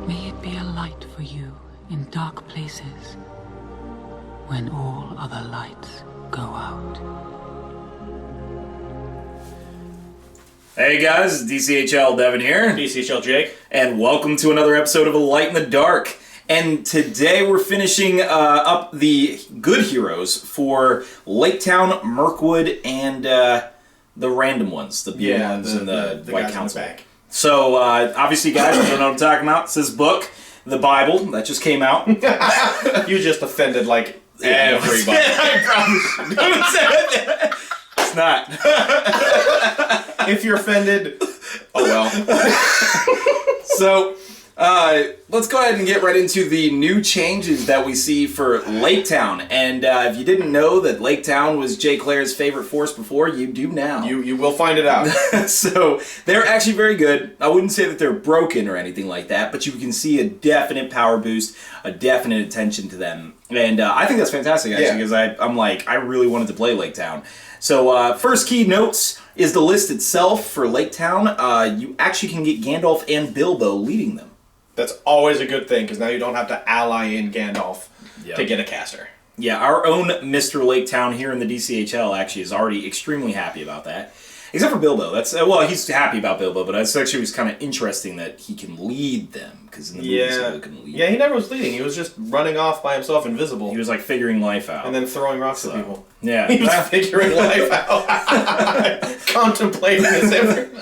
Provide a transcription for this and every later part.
May it be a light for you in dark places when all other lights go out. Hey guys, DCHL Devin here. DCHL Jake. And welcome to another episode of A Light in the Dark. And today we're finishing up the good heroes for Laketown, Mirkwood, and the random ones, the Beorns and the White Council. So, obviously, guys, you don't know what I'm talking about. It's this book, the Bible, that just came out. You just offended, like, everybody. I promise. Don't say it. It's not. If you're offended, oh well. So, let's go ahead and get right into the new changes that we see for Laketown. And if you didn't know that Laketown was Jay Clare's favorite force before, you do now. You will find it out. So, they're actually very good. I wouldn't say that they're broken or anything like that, but you can see a definite power boost, a definite attention to them. And I think that's fantastic, actually, because I'm like, I really wanted to play Laketown. So, first key notes is the list itself for Laketown. You actually can get Gandalf and Bilbo leading them. That's always a good thing, because now you don't have to ally in Gandalf to get a caster. Yeah, our own Mr. Laketown here in the DCHL actually is already extremely happy about that. Except for Bilbo. That's well, he's happy about Bilbo, but it's actually was kind of interesting that he can lead them, because in the movies he couldn't lead. Yeah, he never was leading. He was just running off by himself invisible. He was like figuring life out. And then throwing rocks at people. Yeah. He was figuring life out. Contemplating his every...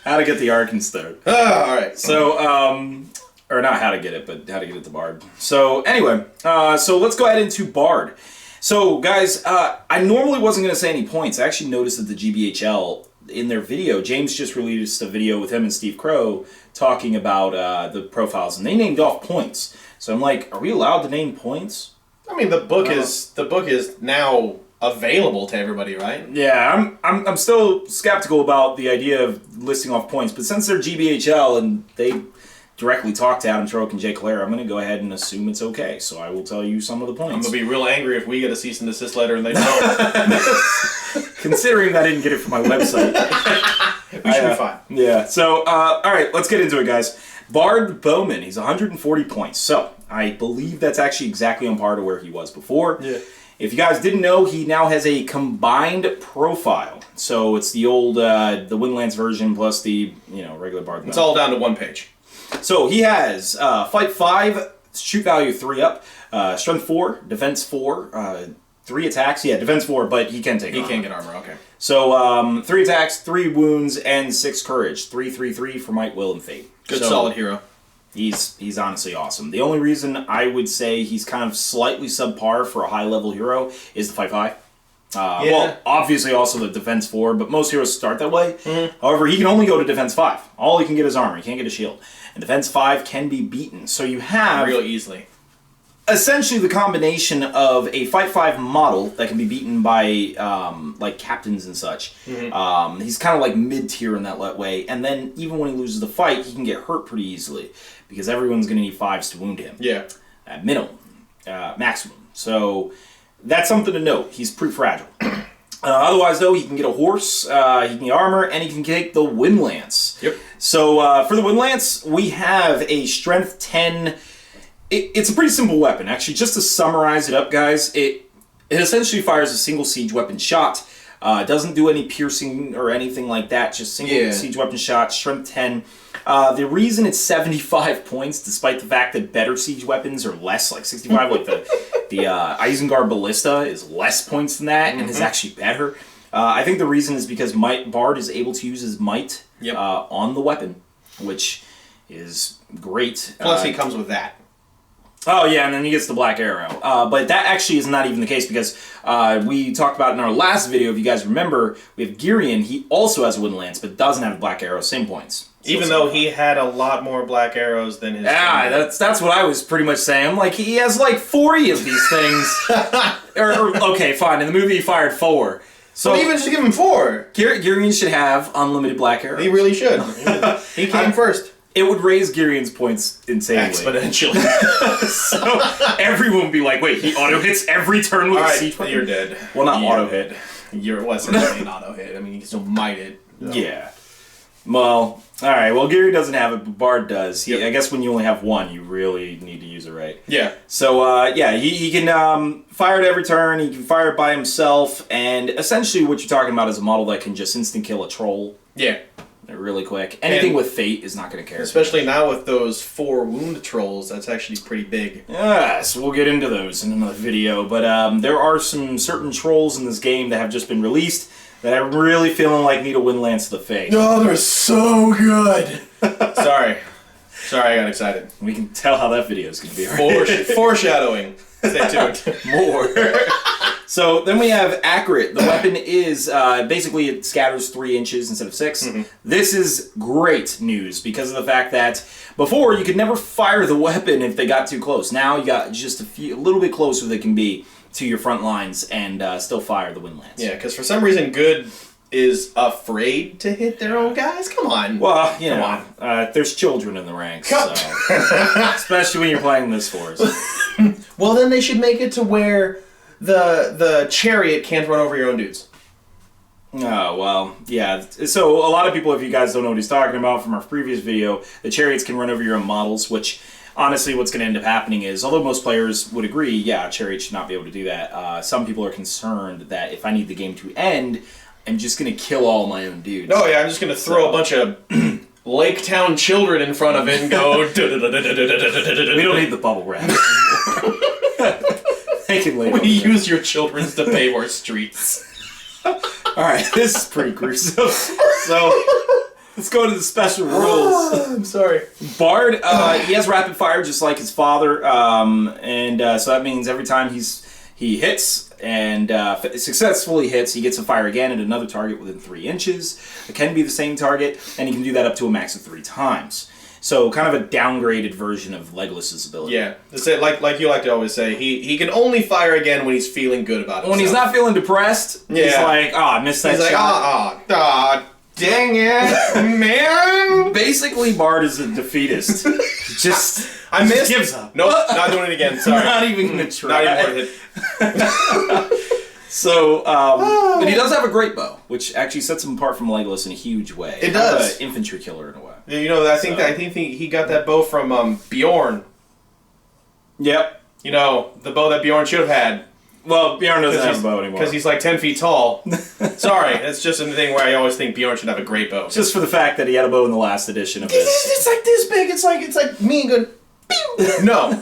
How to get the Arkenstone. Alright. So, or not how to get it, but how to get it to Bard. So, anyway, so let's go ahead into Bard. So, guys, I normally wasn't going to say any points. I actually noticed that the GBHL, in their video, James just released a video with him and Steve Crow talking about the profiles, and they named off points. So I'm like, are we allowed to name points? I mean, the book is now available to everybody, right? Yeah, I'm still skeptical about the idea of listing off points, but since they're GBHL and they directly talk to Adam Troke and Jay Clare, I'm going to go ahead and assume it's okay. So I will tell you some of the points. I'm going to be real angry if we get a cease and desist letter and they don't. Considering I didn't get it from my website. We should be fine. Yeah, so, alright, let's get into it, guys. Bard Bowman, he's 140 points. So, I believe that's actually exactly on par to where he was before. Yeah. If you guys didn't know, he now has a combined profile. So, it's the old, the Windlands version plus the, regular Bard. It's all down to one page. So he has fight 5, shoot value 3 up, strength 4, defense 4, 3 attacks. Yeah, defense 4, but he can take armor. He can get armor, okay. So 3 attacks, 3 wounds, and 6 courage. 3 for might, will, and fate. Good, solid hero. He's honestly awesome. The only reason I would say he's kind of slightly subpar for a high-level hero is the fight 5. Well, obviously also the defense 4, but most heroes start that way. Mm-hmm. However, he can only go to defense 5. All he can get is armor. He can't get a shield. And defense 5 can be beaten. So you have... real easily. Essentially the combination of a fight 5 model that can be beaten by, like, captains and such. Mm-hmm. He's kind of like mid-tier in that way. And then even when he loses the fight, he can get hurt pretty easily. Because everyone's going to need 5s to wound him. Yeah. At minimum. Maximum. So... that's something to note. He's pretty fragile. Otherwise, though, he can get a horse, he can get armor, and he can take the Windlance. Yep. So, for the Windlance, we have a Strength 10. It's a pretty simple weapon. Actually, just to summarize it up, guys, it essentially fires a single siege weapon shot. Doesn't do any piercing or anything like that. Just single siege weapon shot, Strength 10. The reason it's 75 points, despite the fact that better siege weapons are less, like 65, like the Isengard Ballista is less points than that, and is actually better. I think the reason is because Bard is able to use his might on the weapon, which is great. Plus he comes with that. Oh, yeah, and then he gets the Black Arrow. But that actually is not even the case, because we talked about in our last video, if you guys remember, we have Girion. He also has a Windlance, but doesn't have a Black Arrow, same points. So even though he had a lot more Black Arrows than his... Yeah, that's what I was pretty much saying. I'm like, he has like 40 of these things. Okay, fine, in the movie he fired 4. So even just give him 4. Girion should have unlimited Black Arrows. He really should. He came first. It would raise Girion's points insanely. Exponentially. So everyone would be like, wait, he auto-hits every turn with a siege weapon? You're dead. Well, not auto-hit. You're certainly an auto-hit. I mean, you can still might it. No. Yeah. Well, alright, well, Gary doesn't have it, but Bard does. Yep. I guess when you only have one, you really need to use it right. Yeah. So, he can fire it every turn, he can fire it by himself, and essentially what you're talking about is a model that can just instant kill a troll. Yeah. Really quick. Anything with Fate is not going to care. Especially now with those 4 wound trolls, that's actually pretty big. Yes, we'll get into those in another video, but there are some certain trolls in this game that have just been released that I'm really feeling like need a wind lance to the face. Oh, they're so good! Sorry, I got excited. We can tell how that video is going to be. Foreshadowing. Stay tuned. More. So then we have Accurate. The weapon is, basically it scatters 3 inches instead of 6. Mm-hmm. This is great news because of the fact that before you could never fire the weapon if they got too close. Now you got just a little bit closer they can be to your front lines and still fire the wind lance. Yeah, because for some reason Good is afraid to hit their own guys? Come on. Well, you know, there's children in the ranks, so. Especially when you're playing this force. Well, then they should make it to where the chariot can't run over your own dudes. Oh, well, yeah. So a lot of people, if you guys don't know what he's talking about from our previous video, the chariots can run over your own models, which honestly what's going to end up happening is, although most players would agree, yeah, a chariot should not be able to do that, some people are concerned that if I need the game to end, I'm just going to kill all my own dudes. Oh, yeah, I'm just going to throw a bunch of Laketown children in front of it and go... We don't need the bubble wrap. We use your children's to pave our streets. Alright, this is pretty gruesome. So, let's go to the special rules. I'm sorry. Bard, he has rapid fire just like his father, so that means every time he hits and successfully hits, he gets to fire again at another target within 3 inches. It can be the same target, and he can do that up to a max of 3 times. So kind of a downgraded version of Legolas's ability. Yeah, like you like to always say, he can only fire again when he's feeling good about it. When he's not feeling depressed, he's like, I missed that shot. Dang it, man. Basically, Bard is a defeatist. I missed. Just gives up. Nope, not doing it again. Sorry. Not even gonna try. Not even worth it. So, but he does have a great bow, which actually sets him apart from Legolas in a huge way. It does. An infantry killer in a way. You know, I think he got that bow from Beorn. Yep. You know, the bow that Beorn should have had. Well, Beorn doesn't have a bow anymore. Because he's like 10 feet tall. Sorry, it's just a thing where I always think Beorn should have a great bow. Just for the fact that he had a bow in the last edition of this. It's like this big. It's like me going, pew! No.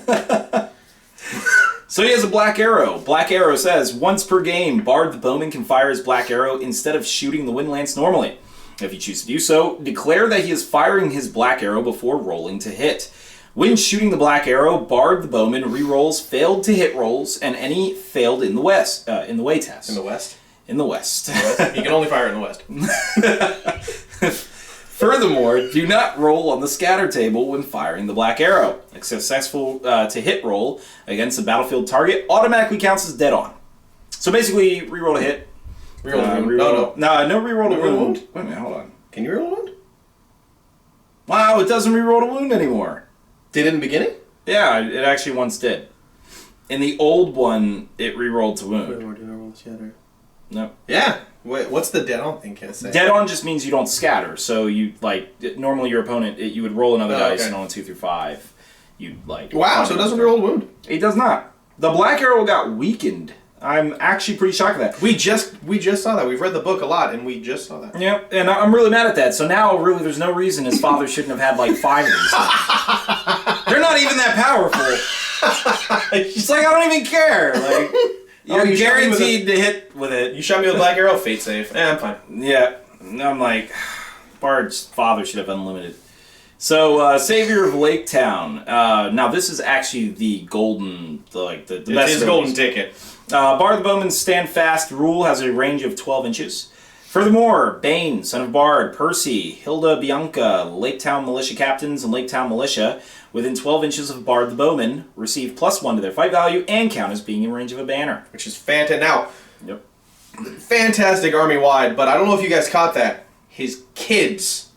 So he has a black arrow. Black arrow says, once per game, Bard the Bowman can fire his black arrow instead of shooting the wind lance normally. If you choose to do so, declare that he is firing his black arrow before rolling to hit. When shooting the black arrow, Bard the Bowman rerolls failed to hit rolls and any failed in the west in the way test. In the west? In the west. He can only fire in the west. Furthermore, do not roll on the scatter table when firing the black arrow. A successful to hit roll against a battlefield target automatically counts as dead on. So basically, reroll a hit. Reroll a wound. No reroll a wound. Wait a minute, hold on. Can you reroll a wound? Wow, it doesn't reroll a wound anymore. Did it in the beginning? Yeah, it actually once did. In the old one, it rerolled to wound. No. Yeah. Wait, what's the dead on thing can say? Dead on just means you don't scatter. So you normally your opponent you would roll another dice and on 2 through 5, you'd Wow, so it doesn't reroll a wound. It does not. The black arrow got weakened. I'm actually pretty shocked at that. We just saw that. We've read the book a lot, and we just saw that. Yep, and I'm really mad at that. So now, really, there's no reason his father shouldn't have had 5 of these. They're not even that powerful. He's like, I don't even care. You're guaranteed to hit with it. You shot me with a black arrow, fate save. I'm fine. Yeah, I'm like, Bard's father should have unlimited. So, Savior of Laketown. Now, this is actually the golden, the best. It's his golden ticket. Bard the Bowman's Stand Fast rule has a range of 12 inches. Furthermore, Bane, son of Bard, Percy, Hilda, Bianca, Laketown Militia Captains, and Laketown Militia, within 12 inches of Bard the Bowman, receive +1 to their fight value and count as being in range of a banner. Which is fantastic. Now, yep. Fantastic army-wide, but I don't know if you guys caught that. His kids.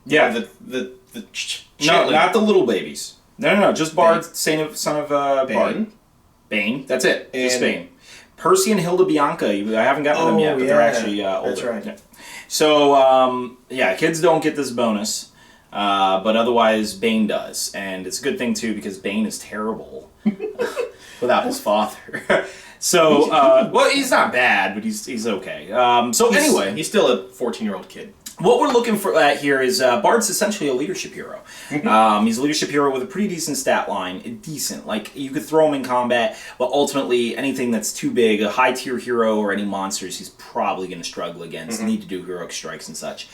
Yeah. The No, not the little babies. No, just Bard, son of Bane. Bard. Bane, that's it. Just Bane. Percy and Hilda Bianca, I haven't gotten them yet, but they're actually older. That's right. Yeah. So, yeah, kids don't get this bonus, but otherwise Bane does. And it's a good thing, too, because Bane is terrible without his father. So, well, he's not bad, but he's okay. Anyway. He's still a 14-year-old kid. What we're looking for here is Bard's essentially a leadership hero. He's a leadership hero with a pretty decent stat line. Decent. Like, you could throw him in combat, but ultimately anything that's too big, a high-tier hero or any monsters, he's probably going to struggle against. Need to do heroic strikes and such.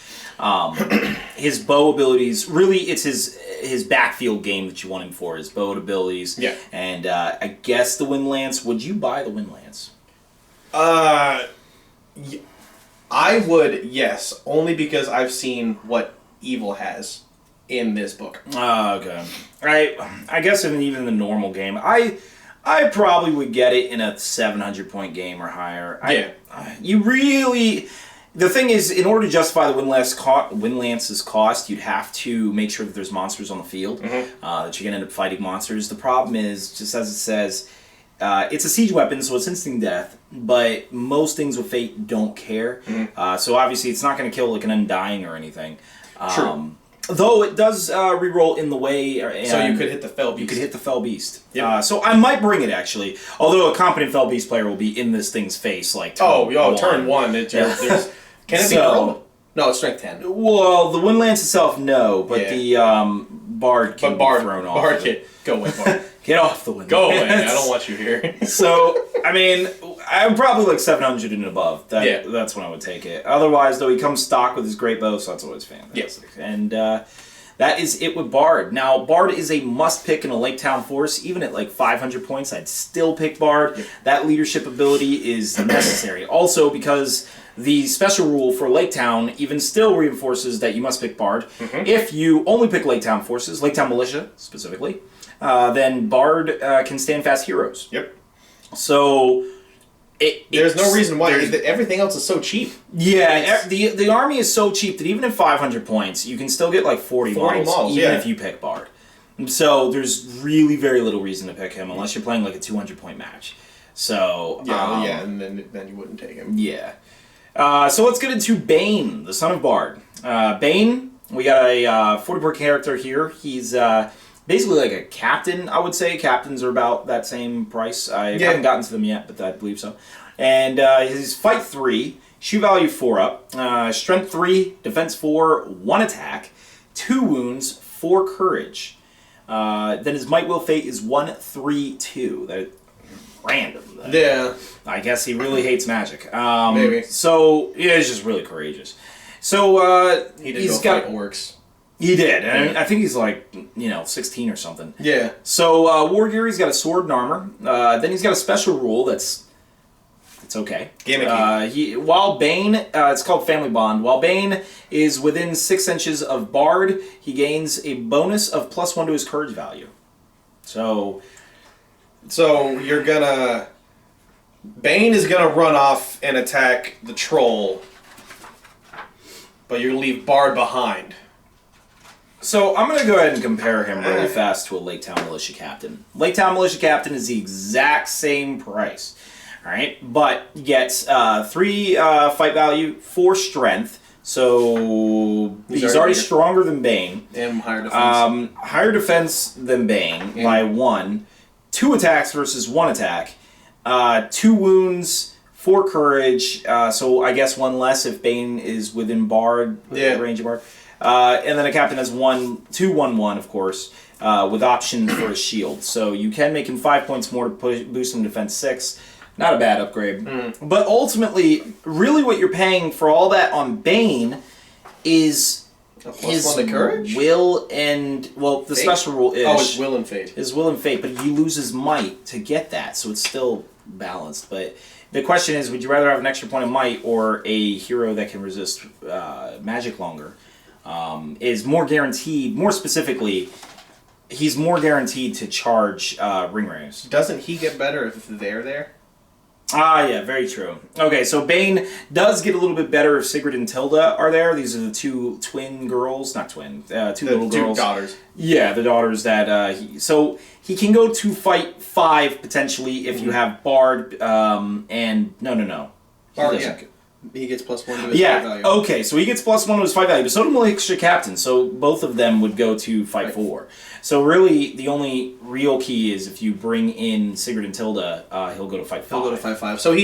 His bow abilities, really, it's his backfield game that you want him for, his bow abilities. Yeah. And I guess the Wind Lance. Would you buy the Wind Lance? I would, yes, only because I've seen what evil has in this book. Okay. I guess even in the normal game, I probably would get it in a 700-point game or higher. You really... The thing is, in order to justify the Wind Lance's cost, you'd have to make sure that there's monsters on the field, that you're going to end up fighting monsters. The problem is, just as it says... it's a siege weapon, so it's instant death, but most things with Fate don't care. So obviously it's not going to kill like an Undying or anything. True. Though it does reroll in the way... so you could hit the Fell Beast. You could hit the Fell Beast. Yep. So I might bring it, actually. Although a competent Fell Beast player will be in this thing's face, like, turn one. Turn 1. Can it be hurled? No, it's strength 10. Well, the Wind Lance itself, no, but the Bard can be thrown off. Bard can. Go away, Bard. Get off the Wind Go Lance. away. I don't want you here. So, I mean, I'm probably like 700 and above. That's when I would take it. Otherwise, though, he comes stock with his great bow, so that's always fantastic. Yes. And that is it with Bard. Now, Bard is a must-pick in a Laketown force. Even at like 500 points, I'd still pick Bard. Yep. That leadership ability is necessary. Also, because the special rule for Laketown even still reinforces that you must pick Bard. If you only pick Laketown forces, Laketown Militia specifically, then Bard can stand fast heroes. Yep. So... There's no reason why. Everything else is so cheap. Yeah, the army is so cheap that even at 500 points, you can still get like 40 models even if you pick Bard. So there's really very little reason to pick him unless you're playing like a 200-point match. So and then you wouldn't take him. Yeah. So let's get into Bane, the son of Bard. Bane, we got a 40-point character here. He's basically like a captain, I would say. Captains are about that same price. I haven't gotten to them yet, but I believe so. And he's Fight 3, Shoe Value 4 up, Strength 3, Defense 4, 1 attack, 2 wounds, 4 courage. Then his Might Will Fate is 1, 3, 2. That random. I guess he really hates magic. Maybe. So, yeah, he's just really courageous. So, he's got orcs. He did, and I think he's like, 16 or something. Yeah. So, War Gear, he's got a sword and armor. Then he's got a special rule it's okay. Gimmicky. While Bane, it's called Family Bond. While Bane is within 6 inches of Bard, he gains a bonus of +1 to his courage value. So you're gonna... Bane is gonna run off and attack the troll, but you leave Bard behind. So I'm going to go ahead and compare him really fast to a Laketown Militia Captain. Laketown Militia Captain is the exact same price, all right? But gets 3 fight value, 4 strength, so he's already stronger than Bane. And higher defense. Higher defense than Bane by 1. 2 attacks versus 1 attack. 2 wounds, 4 courage, so I guess 1 less if Bane is within Bard, range of Bard. And then a captain has 2 1/1, of course, with options for a shield. So you can make him 5 points more to boost him defense 6. Not a bad upgrade. But ultimately, really what you're paying for all that on Bane is his will and, the special rule is... Oh, his will and fate. His will and fate, but he loses might to get that, so it's still balanced. But the question is, would you rather have an extra point of might or a hero that can resist magic longer? Is more guaranteed, more specifically, he's more guaranteed to charge ring rays. Doesn't he get better if they're there? Yeah, very true. Okay, so Bane does get a little bit better if Sigrid and Tilda are there. These are the 2 twin girls, not twin, 2 little girls. 2 daughters. Yeah, the daughters that, so he can go to fight 5 potentially if you have Bard, and, no. Bard, He gets +1 to his fight value. Okay, so he gets +1 to his fight value, but so do Militia Captain, so both of them would go to fight 4. So really, the only real key is if you bring in Sigrid and Tilda, he'll go to fight 5. He'll go to fight 5. So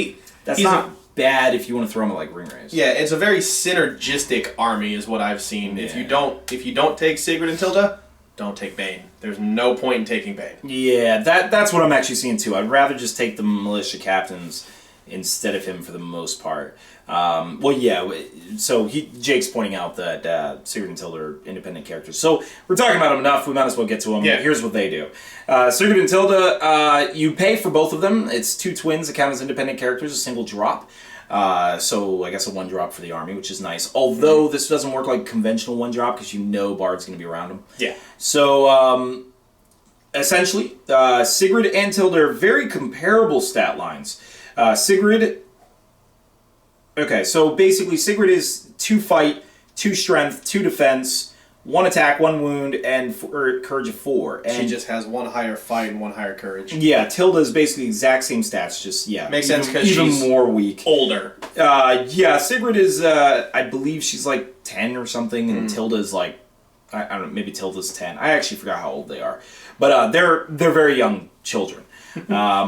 That's not bad if you want to throw him at like ring race. Yeah, it's a very synergistic army is what I've seen. Yeah. If you don't take Sigrid and Tilda, don't take Bane. There's no point in taking Bane. Yeah, that's what I'm actually seeing too. I'd rather just take the Militia Captains instead of him for the most part. So Jake's pointing out that Sigrid and Tilda are independent characters. So we're talking about them enough, we might as well get to them. Yeah. Here's what they do. Sigrid and Tilda, you pay for both of them. It's 2 twins that count as independent characters, a single drop. So I guess a 1 drop for the army, which is nice. Although this doesn't work like conventional 1 drop because you know Bard's going to be around him. Yeah. So essentially, Sigrid and Tilda are very comparable stat lines. Sigrid... Okay, so basically Sigrid is 2 fight, 2 strength, 2 defense, 1 attack, 1 wound, and courage of 4. And she just has 1 higher fight and 1 higher courage. Yeah, Tilda is basically the exact same stats, just, Makes sense because she's even more weak. Older. Sigrid is, I believe she's like 10 or something, and Tilda is like, I don't know, maybe Tilda's 10. I actually forgot how old they are. But they're very young children.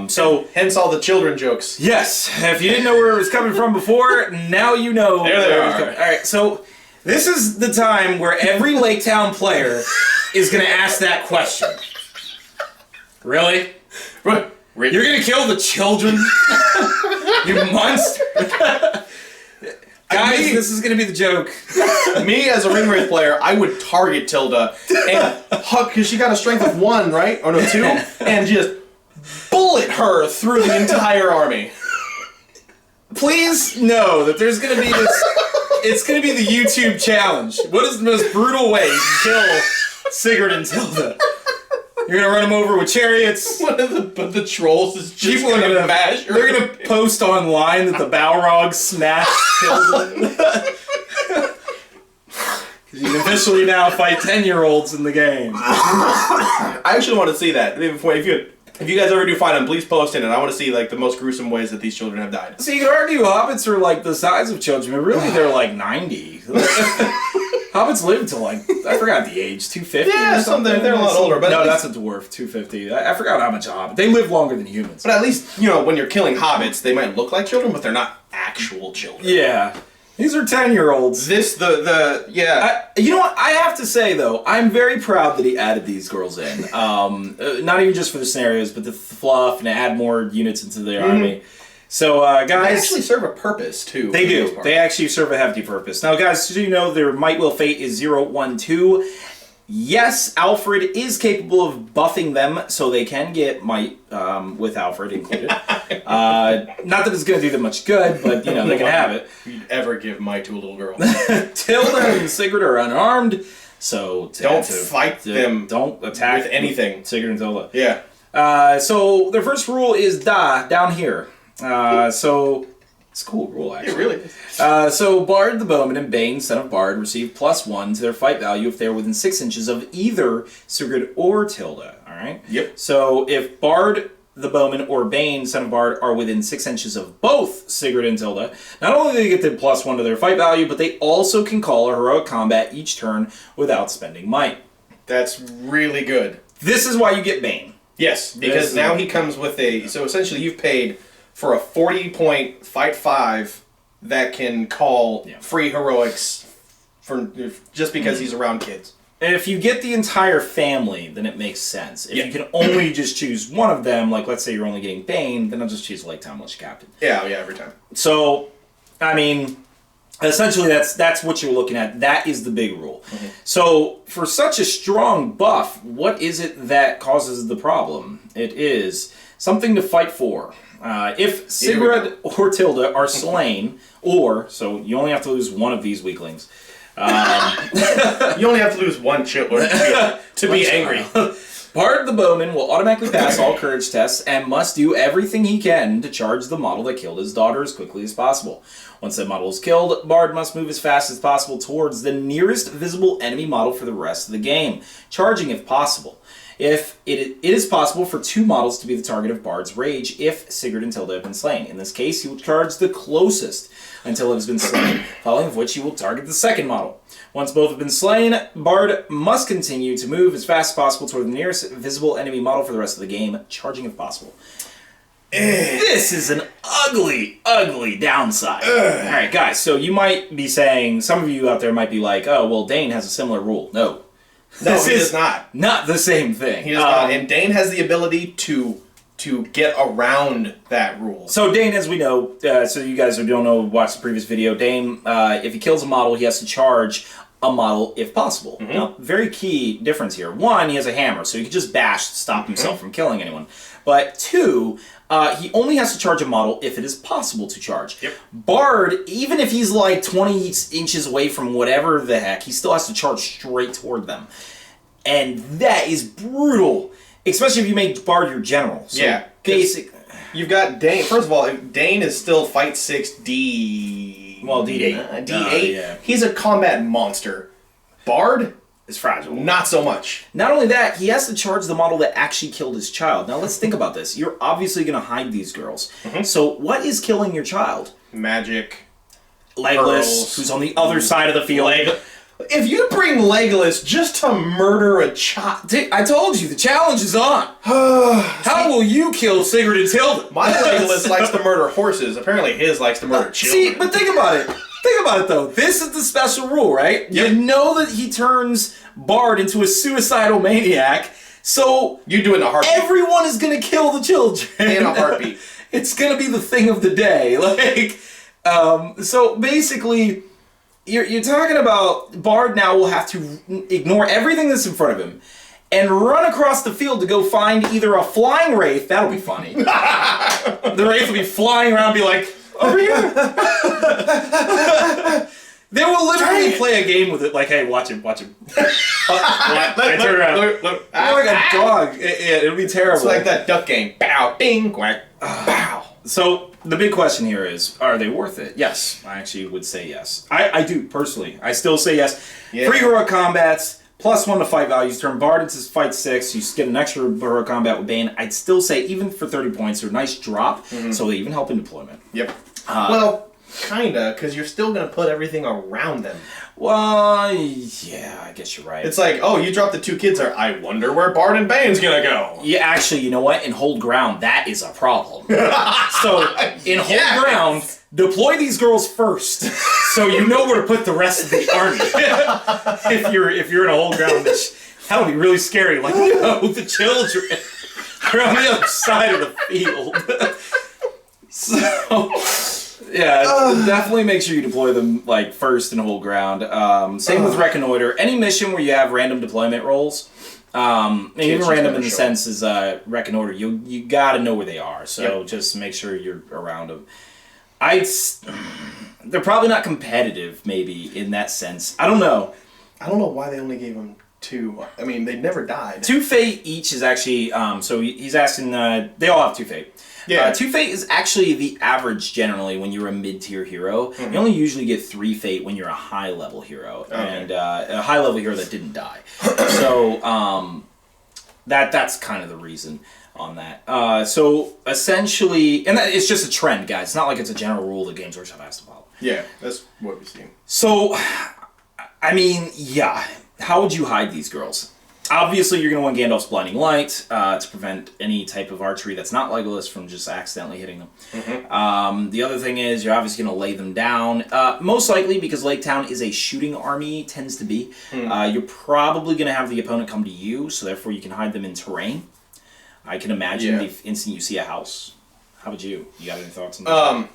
So hence all the children jokes. Yes, if you didn't know where it was coming from before, now you know. There they are. All right, so this is the time where every Laketown player is going to ask that question. Really? You're going to kill the children? You monster! Guys, this is going to be the joke. Me, as a ring wraith player, I would target Tilda and hug, because she got a strength of 1, right? Or no, 2? And just bullet her through the entire army. Please know that there's going to be this... It's going to be the YouTube challenge. What is the most brutal way to kill Sigrid and Tilda? You're going to run them over with chariots. One of the trolls is just People are going to bash her. They're going to post online that the Balrog smashed Tilda. You can officially now fight 10-year-olds in the game. I actually want to see that. If you guys ever do find them, please post it, and I want to see like the most gruesome ways that these children have died. So you could argue hobbits are like the size of children, but really they're like 90. Hobbits live to like, I forgot the age, 250 yeah, or something. They're a lot older. But no, that's a dwarf, 250. I forgot how much a hobbit. They live longer than humans. But at least, when you're killing hobbits, they might look like children, but they're not actual children. Yeah. These are 10-year-olds. You know what? I have to say, though, I'm very proud that he added these girls in. Not even just for the scenarios, but the fluff and add more units into their army. So, guys... They actually serve a purpose, too. They do. They actually serve a hefty purpose. Now, guys, so you know, their Might Will Fate is 0, 1, 2. Yes, Alfred is capable of buffing them, so they can get Might with Alfred included. Not that it's going to do them much good, but, they can have it. You'd ever give Might to a little girl. Tilda and Sigrid are unarmed, so... Don't fight them. Don't attack with anything. Sigrid and Tilda. Yeah. So, their first rule is down here. So... It's a cool rule, actually. It really is. So Bard the Bowman and Bane, son of Bard, receive +1 to their fight value if they are within 6 inches of either Sigrid or Tilda. All right? Yep. So if Bard the Bowman or Bane, son of Bard, are within 6 inches of both Sigrid and Tilda, not only do they get the +1 to their fight value, but they also can call a heroic combat each turn without spending might. That's really good. This is why you get Bane. Yes, because now he comes with a... So essentially you've paid... for a 40-point fight 5 that can call free heroics just because he's around kids. And if you get the entire family, then it makes sense. If you can only just choose one of them, like let's say you're only getting Bane, then I'll just choose Laketown Militia Captain. Yeah, every time. So, I mean, essentially that's what you're looking at. That is the big rule. Mm-hmm. So, for such a strong buff, what is it that causes the problem? It is something to fight for. If Sigrid or Tilda are slain, so you only have to lose one of these weaklings. You only have to lose one chitler to be angry. Bard the Bowman will automatically pass all courage tests and must do everything he can to charge the model that killed his daughter as quickly as possible. Once that model is killed, Bard must move as fast as possible towards the nearest visible enemy model for the rest of the game, charging if possible. If it is possible for 2 models to be the target of Bard's Rage if Sigrid and Tilda have been slain. In this case, he will charge the closest until it has been slain, following which he will target the second model. Once both have been slain, Bard must continue to move as fast as possible toward the nearest visible enemy model for the rest of the game, charging if possible. This is an ugly, ugly downside. Alright, guys, so you might be saying, some of you out there might be like, oh, well, Dane has a similar rule. No, he does not. Not the same thing. He does not. And Dane has the ability to get around that rule. So Dane, as we know, so you guys who don't know, watch the previous video, Dane, if he kills a model, he has to charge a model if possible. Now, very key difference here. 1, he has a hammer, so he can just bash to stop himself from killing anyone. But 2, he only has to charge a model if it is possible to charge. Yep. Bard, even if he's like 20 inches away from whatever the heck, he still has to charge straight toward them. And that is brutal. Especially if you make Bard your general. So yeah. Basic. You've got Dane. First of all, Dane is still Fight 6 D... Well, D8. D8. Yeah. He's a combat monster. Bard? Is fragile. Not so much. Not only that, he has to charge the model that actually killed his child. Now let's think about this. You're obviously going to hide these girls. So what is killing your child? Magic. Legolas, Pearls. who's on the other side of the field. If you bring Legolas just to murder a child... I told you, the challenge is on. How will you kill Sigrid and Tilda? My Legolas likes to murder horses. Apparently his likes to murder children. See, but think about it. Think about it, though. This is the special rule, right? Yep. You know that he turns Bard into a suicidal maniac, so... You do it in a heartbeat. Everyone is going to kill the children. In a heartbeat. It's going to be the thing of the day. So basically... You're talking about Bard now will have to ignore everything that's in front of him and run across the field to go find either a flying wraith, that'll be funny. The wraith will be flying around and be like, over here. They will literally play a game with it like, hey, watch him. I turn around. Look. You're like a dog. It'll be terrible. It's like that duck game. Bow, bing, quack, bow. So the big question here is, are they worth it? Yes. I actually would say yes. I do, personally. I still say yes. Yeah. Free heroic combats, +1 to fight values, turn Bard into fight 6, you get an extra heroic combat with Bane. I'd still say, even for 30 points, they're a nice drop, so they even help in deployment. Yep. Well, kinda, because you're still going to put everything around them. Well, yeah, I guess you're right. It's like, oh, you dropped the 2 kids there. I wonder where Bard and Bane's gonna go. Yeah, actually, you know what? In Hold Ground, that is a problem. So, in Hold Ground, deploy these girls first, so you know where to put the rest of the army. if you're in a Hold Ground mission, that'll be really scary. Like, no, the children are on the other side of the field. So... Yeah, definitely make sure you deploy them like first and hold ground. Same with Reconnoiter. Any mission where you have random deployment rolls, and even random in the sense is Reconnoiter, you gotta know where they are. So just make sure you're around them. They're probably not competitive, maybe in that sense. I don't know. I don't know why they only gave them 2. I mean, they never died. 2 fate each is actually. So he's asking. They all have 2 fate. Yeah. 2 fate is actually the average generally when you're a mid-tier hero. You only usually get 3 fate when you're a high-level hero, and a high-level hero that didn't die. So that's kind of the reason on that. So essentially, and it's just a trend, guys. It's not like it's a general rule that Games Workshop has to follow. Yeah, that's what we've seen. So, I mean, yeah. How would you hide these girls? Obviously, you're going to want Gandalf's Blinding Light to prevent any type of archery that's not Legolas from just accidentally hitting them. The other thing is you're obviously going to lay them down. Most likely, because Laketown is a shooting army, tends to be, you're probably going to have the opponent come to you, so therefore you can hide them in terrain. I can imagine the instant you see a house. How about you? You got any thoughts on that?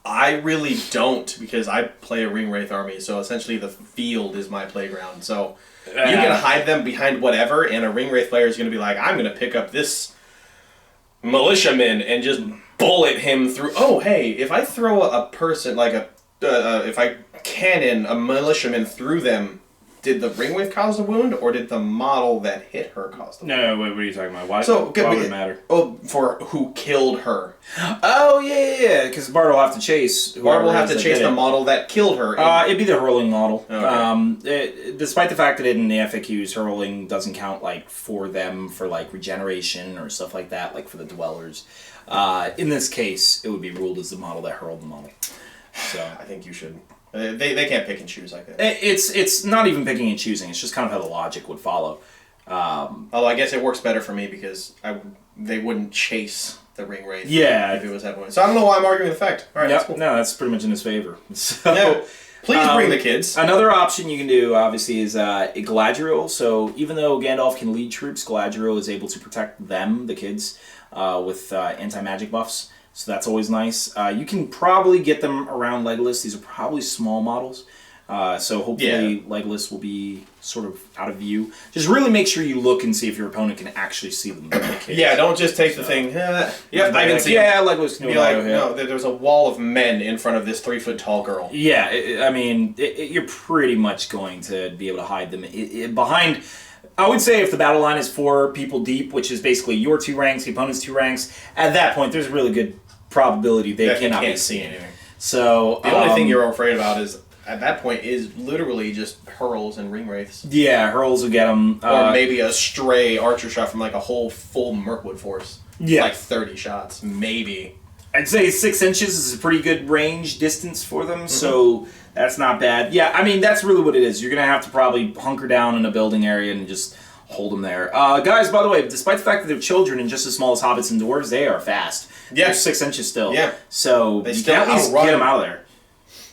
I really don't, because I play a Ring Wraith army, so essentially the field is my playground. So you can hide them behind whatever, and a Ring Wraith player is going to be like, I'm going to pick up this militiaman and just bullet him through. Oh, hey, if I throw a person, like if I cannon a militiaman through them, did the ringwraith cause the wound, or did the model that hit her cause the wound? No, what are you talking about? Why, So, why would it matter? Oh, for who killed her. Oh, yeah, because Bart will have to chase. Bart will have to chase the model that killed her. It'd be the hurling model. Okay. Despite the fact that in the FAQs, hurling doesn't count like for them for like regeneration or stuff like that, like for the dwellers. In this case, it would be ruled as the model that hurled the model. So I think you should. They can't pick and choose like that. It's not even picking and choosing. It's just kind of how the logic would follow. Although I guess it works better for me because they wouldn't chase the ringwraith. Yeah. If it was that point. So I don't know why I'm arguing the fact. All right. Yep. That's cool. No, that's pretty much in his favor. So, yeah. Please bring the kids. Another option you can do, obviously, is Galadriel. So even though Gandalf can lead troops, Galadriel is able to protect them, the kids, with anti-magic buffs. So that's always nice. You can probably get them around Legolas. These are probably small models. So hopefully Legolas will be sort of out of view. Just really make sure you look and see if your opponent can actually see them. Yeah, don't just take the thing. Yep, I can see. Yeah, Legolas can do it. No, there's a wall of men in front of this 3-foot-tall girl. Yeah, I mean, you're pretty much going to be able to hide them behind. I would say if the battle line is 4 people deep, which is basically your 2 ranks, the opponent's 2 ranks, at that point there's a really good probability they cannot be seen. Anything. So the only thing you're afraid about is at that point is literally just hurls and ringwraiths. Yeah, hurls will get them. Or maybe a stray archer shot from like a whole full Mirkwood force. Yeah. Like 30 shots, maybe. I'd say 6 inches is a pretty good range distance for them, so that's not bad. Yeah, I mean, that's really what it is. You're going to have to probably hunker down in a building area and just hold them there. Guys, by the way, despite the fact that they're children and just as small as hobbits and dwarves, they are fast. Yeah. They're 6 inches still. Yeah. So you can at least get them out of there.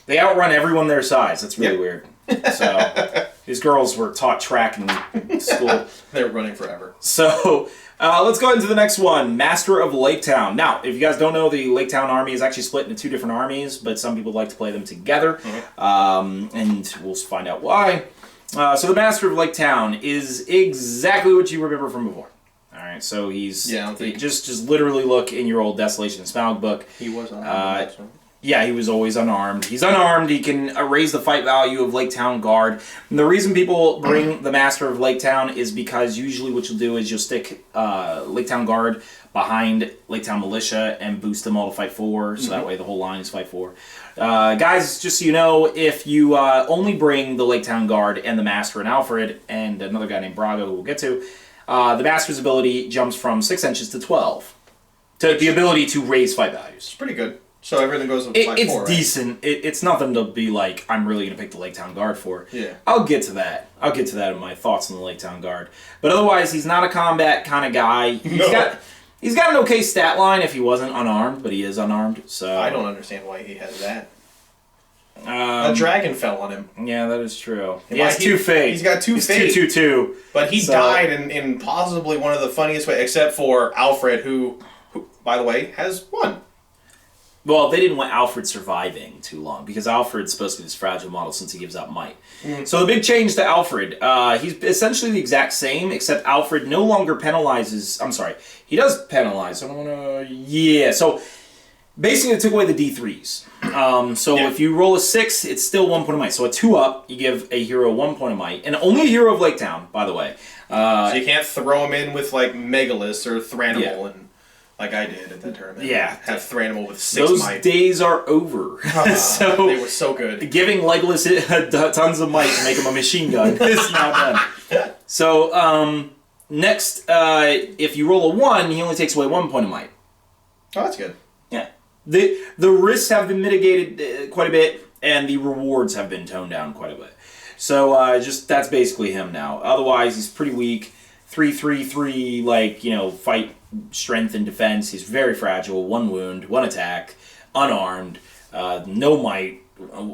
They outrun everyone their size. That's really weird. So these girls were taught track in school. They're running forever. So let's go into the next one, Master of Laketown. Now, if you guys don't know, the Laketown army is actually split into 2 different armies, but some people like to play them together, and we'll find out why. So the Master of Laketown is exactly what you remember from before. All right, so he's just literally look in your old Desolation and Smaug book. He was on. Yeah, he was always unarmed. He's unarmed. He can raise the fight value of Laketown Guard. And the reason people bring the Master of Laketown is because usually what you'll do is you'll stick Laketown Guard behind Laketown Militia and boost them all to fight 4, so that way the whole line is fight 4. Guys, just so you know, if you only bring the Laketown Guard and the Master and Alfred and another guy named Braga who we'll get to, the Master's ability jumps from 6 inches to 12. To the ability to raise fight values. It's pretty good. So everything goes with it's 4, right? decent. It's nothing to be like, I'm really going to pick the Laketown Guard for. Yeah. I'll get to that. in my thoughts on the Laketown Guard. But otherwise, he's not a combat kind of guy. He's got an okay stat line if he wasn't unarmed, but he is unarmed. So I don't understand why he has that. A dragon fell on him. Yeah, that is true. He has 2 fate. He's got 2 fate. 2/2/2. But he died in possibly one of the funniest ways, except for Alfred, who, by the way, has 1. Well, they didn't want Alfred surviving too long, because Alfred's supposed to be this fragile model since he gives out might. So the big change to Alfred, he's essentially the exact same, except Alfred no longer penalizes... I'm sorry, he does penalize. I don't want to... Yeah, so basically it took away the D3s. If you roll a 6, it's still 1 point of might. So a 2-up, you give a hero 1 point of might. And only a hero of Laketown, by the way. So you can't throw him in with, like, Megalus or Thranduil and... Like I did at that tournament. Yeah. Have Thranduil with 6 Those might. days are over. So they were so good. Giving Legolas tons of might to make him a machine gun is now done. So, next, if you roll a 1, he only takes away 1 point of might. Oh, that's good. Yeah. The risks have been mitigated quite a bit, and the rewards have been toned down quite a bit. So, that's basically him now. Otherwise, he's pretty weak. 3/3/3, fight, strength, and defense. He's very fragile. 1 wound, 1 attack, unarmed, no might,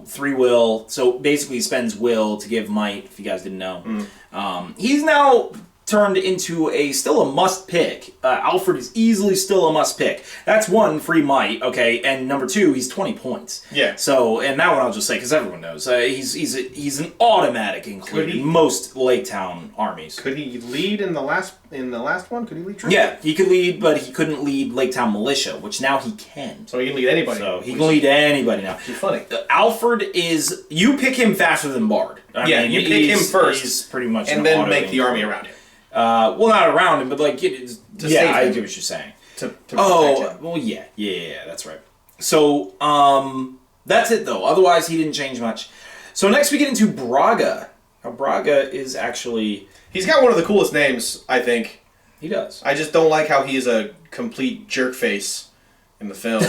3 will. So basically he spends will to give might, if you guys didn't know. He's now turned into still a must pick. Alfred is easily still a must pick. That's one, free might, okay, and number two, he's 20 points. Yeah. So, and that one I'll just say, because everyone knows, he's an automatic included in most Laketown armies. Could he lead in the last one? Could he lead troops? Yeah, he could lead, but he couldn't lead Laketown Militia, which now he can. So he can lead anybody. So he can lead anybody now. He's funny. Alfred you pick him faster than Bard. You pick him first. He's pretty much and then make the army around him. Well, not around him, but like, I get what you're saying. To protect him. Well, yeah, that's right. So, that's it though. Otherwise, he didn't change much. So next we get into Braga. Now, Braga is actually... He's got one of the coolest names, I think. He does. I just don't like how he's a complete jerk face in the film.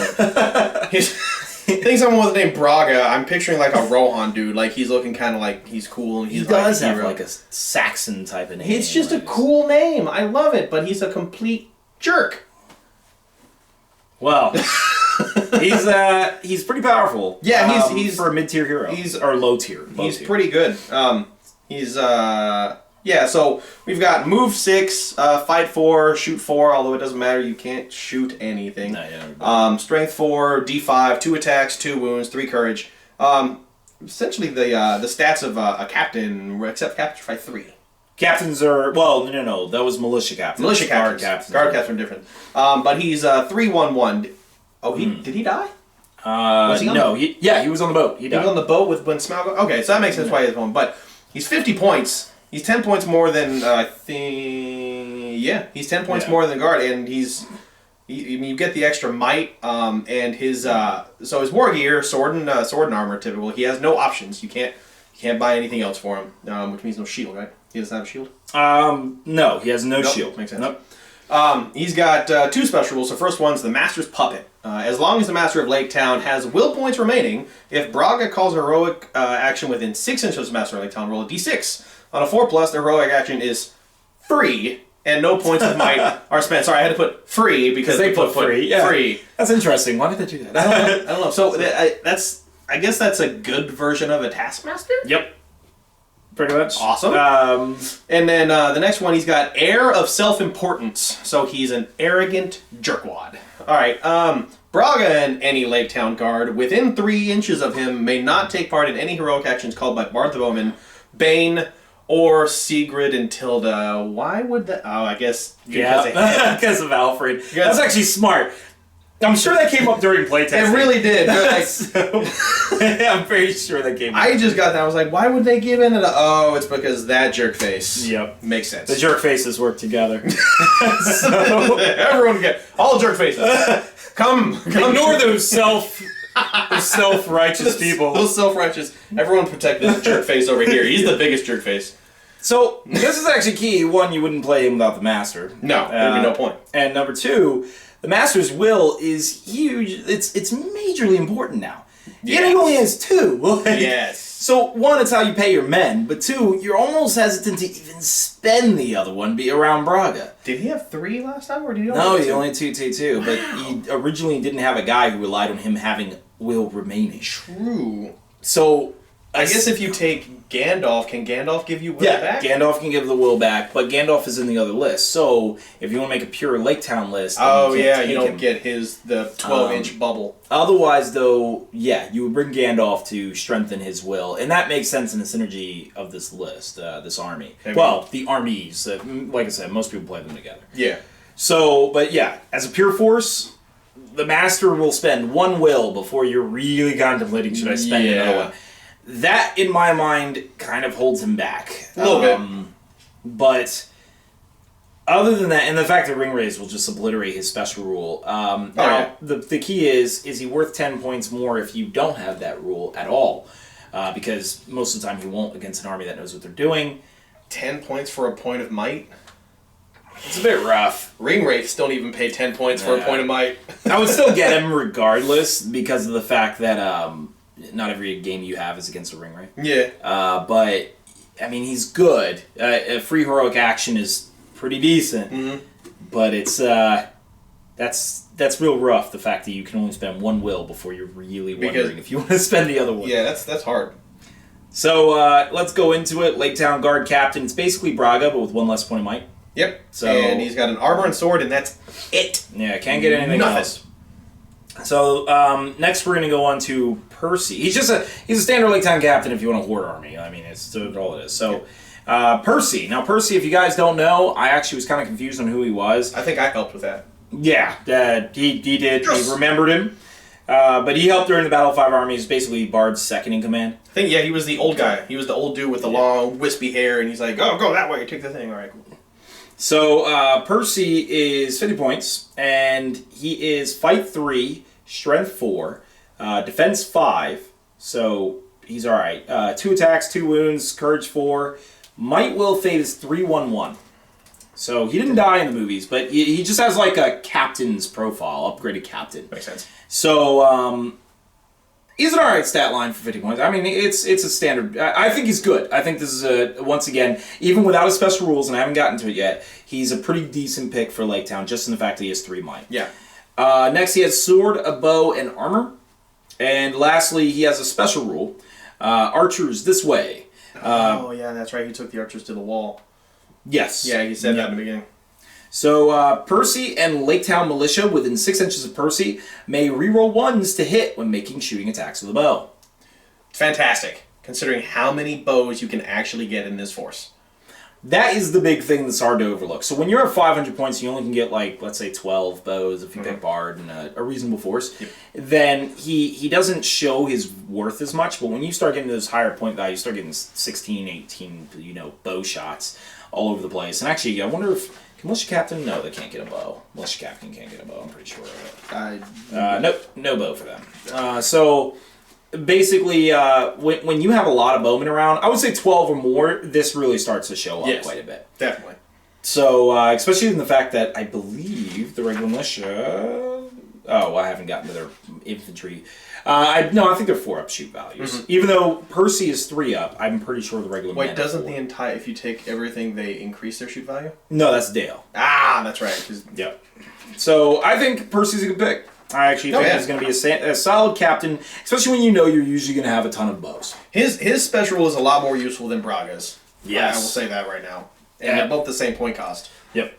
Things I'm with the name Braga, I'm picturing like a Rohan dude. Like he's looking kind of like he's cool and He he's does like have like a Saxon type of name. It's just a cool name. I love it, but he's a complete jerk. Well, he's pretty powerful. Yeah, he's for a mid-tier hero. He's low tier. He's pretty good. So we've got move 6, fight 4, shoot 4. Although it doesn't matter, you can't shoot anything. No, strength 4, D5, 2 attacks, 2 wounds, 3 courage. Essentially the stats of a captain, except captains fight 3. Captains are no. That was militia captains. Militia captains. Guard captains are different. But he's 3/1/1. Oh, did he die? No. He was on the boat. He died. He was on the boat with when Smaug. Okay, so that makes sense why he has one. But he's 50 points. He's 10 points more than I think. Yeah, he's 10 points more than guard, and you get the extra might. And his his war gear, sword and armor, typical. He has no options. You can't buy anything else for him, which means no shield, right? He doesn't have a shield? No, he has no shield. Makes sense. Nope. He's got 2 special rules. The first one's the Master's Puppet. As long as the Master of Laketown has will points remaining, if Braga calls a heroic action within 6 inches of the Master of Laketown, roll a d6. On a 4+, the heroic action is free, and no points of might are spent. Sorry, I had to put free because they put free. Yeah. Free. That's interesting. Why did they do that? I don't know. So I guess that's a good version of a Taskmaster? Yep. Pretty much. Awesome. And then the next one, he's got Air of Self-Importance. So he's an arrogant jerkwad. All right. Braga and any Laketown guard within 3 inches of him may not take part in any heroic actions called by Bard the Bowman, Bane, or Sigrid and Tilda. Why would that? Oh, I guess because of Alfred. That's actually smart. I'm sure that came up during playtesting. It really did. I'm very sure that came up. I just got that. I was like, why would they give in to the... Oh, it's because that jerk face. Yep. Makes sense. The jerk faces work together. Everyone get... All jerk faces. Come ignore those self-righteous people. Those self-righteous... Everyone protect this jerk face over here. He's the biggest jerk face. So, this is actually key. 1, you wouldn't play him without the Master. No, there'd be no point. And number 2... The Master's will is huge. It's majorly important now. Yes. And he only has 2. Yes. So 1, it's how you pay your men, but 2, you're almost hesitant to even spend the other one around Braga. Did he have 3 last time, or did he only? No, he only had 2. Wow. But he originally didn't have a guy who relied on him having will remaining. True. So I guess if you take Gandalf, can Gandalf give you will back? Yeah, Gandalf can give the will back, but Gandalf is in the other list. So if you want to make a pure Laketown list, you don't get the 12-inch bubble. Otherwise, though, you would bring Gandalf to strengthen his will, and that makes sense in the synergy of this list, this army. The armies. Like I said, most people play them together. Yeah. So, but as a pure force, the Master will spend 1 will before you're really contemplating, should I spend another one? That, in my mind, kind of holds him back. A little bit. But other than that, and the fact that Ring Raise will just obliterate his special rule. The key is he worth 10 points more if you don't have that rule at all? Because most of the time he won't against an army that knows what they're doing. 10 points for a point of might? It's a bit rough. Ring Wraiths don't even pay 10 points for a point of might. I would still get him regardless because of the fact that... not every game you have is against a Ring Wraith. Yeah. But, I mean, he's good. A free heroic action is pretty decent. Mm-hmm. But it's, that's real rough, the fact that you can only spend 1 will before you're really wondering if you want to spend the other one. Yeah, that's hard. So, let's go into it. Laketown Guard Captain. It's basically Braga, but with 1 less point of might. Yep. So and he's got an armor and sword, and that's it. Yeah, can't get anything else. So next we're gonna go on to Percy. He's a standard Laketown captain if you want a horde army. I mean, it's all it is. So Percy. Now Percy, if you guys don't know, I actually was kind of confused on who he was. I think I helped with that. Yeah, he did. Yes. He remembered him. But he helped during the Battle of Five Armies, basically Bard's second in command. I think, he was the old guy. He was the old dude with the long, wispy hair, and he's like, oh, go that way, take the thing. All right, cool. So, Percy is 50 points, and he is Fight 3, Strength 4, Defense 5, so he's alright. 2 attacks, 2 wounds, Courage 4, Might, Will, Fate is 3-1-1. So he didn't die in the movies, but he just has like a captain's profile, upgraded captain. Makes sense. So he's an alright stat line for 50 points. I mean, it's a standard. I think he's good. I think this is once again, even without his special rules, and I haven't gotten to it yet, he's a pretty decent pick for Laketown, just in the fact that he has 3 might. Yeah. Next, he has sword, a bow, and armor. And lastly, he has a special rule: archers this way. Oh yeah, that's right. He took the archers to the wall. Yes. Yeah, he said that in the beginning. So, Percy and Laketown militia within 6 inches of Percy may reroll 1s to hit when making shooting attacks with a bow. Fantastic, considering how many bows you can actually get in this force. That is the big thing that's hard to overlook. So when you're at 500 points, you only can get, like, let's say 12 bows if you pick Bard and a reasonable force. Yep. Then he doesn't show his worth as much, but when you start getting those higher point values, you start getting 16, 18, bow shots all over the place. And actually, I wonder if... Militia Captain? No, they can't get a bow. Militia Captain can't get a bow, I'm pretty sure of it. Nope, no bow for them. So, basically, when you have a lot of bowmen around, I would say 12 or more, this really starts to show up quite a bit. Definitely. So, especially in the fact that I believe the regular militia... Oh, I haven't gotten to their infantry. I think they're 4-up shoot values. Mm-hmm. Even though Percy is 3-up, I'm pretty sure the regular men doesn't the entire... If you take everything, they increase their shoot value? No, that's Dale. Ah, that's right. Yep. So, I think Percy's a good pick. I actually think he's going to be a solid captain, especially when you're usually going to have a ton of bows. His special is a lot more useful than Braga's. Yes. I will say that right now. And they're both the same point cost. Yep.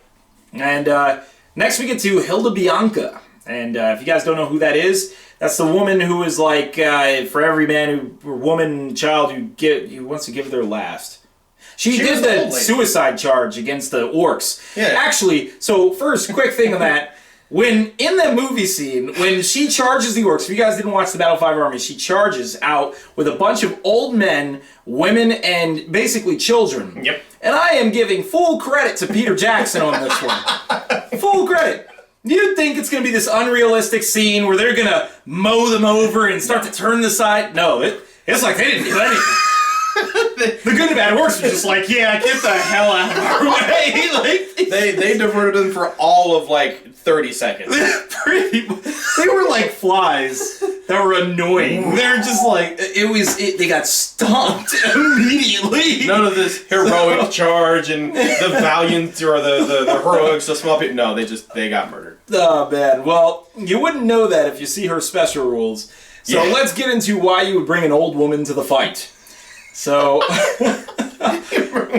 And next we get to Hilda Bianca. And if you guys don't know who that is, that's the woman who is like, for every man or woman, child who wants to give their last. She did the suicide charge against the orcs. Yeah. Actually, so first, quick thing on that. When, in that movie scene, when she charges the orcs, if you guys didn't watch the Battle of Five Armies, she charges out with a bunch of old men, women, and basically children. Yep. And I am giving full credit to Peter Jackson on this one. Full credit. You'd think it's going to be this unrealistic scene where they're going to mow them over and start to turn the side. No, it's like they didn't do anything. The good and bad orcs were just like, yeah, get the hell out of our way. They diverted them for all of 30 seconds. They were like flies that were annoying. They're just like, they got stomped immediately. None of this heroic charge and the valiant or the heroics, the small people. No, they got murdered. Oh, man. Well, you wouldn't know that if you see her special rules. So let's get into why you would bring an old woman to the fight. So,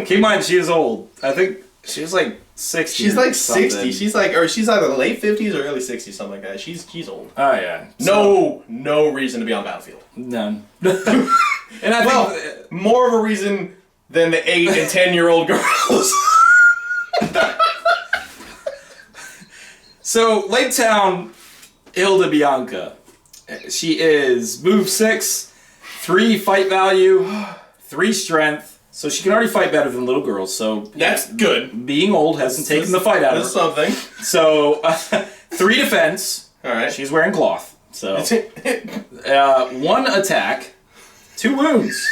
keep in mind, she is old. I think she was 60. She's 60. She's either late 50s or early 60s, something like that. She's old. Oh, yeah. No reason to be on the battlefield. None. And I think more of a reason than the 8 and 10-year-old girls. So, Laketown, Hilda Bianca. She is move 6, 3 fight value, 3 strength. So she can already fight better than little girls. So that's good. Being old hasn't taken the fight out of her. That's something. So 3 defense. All right. She's wearing cloth. So 1 attack, 2 wounds.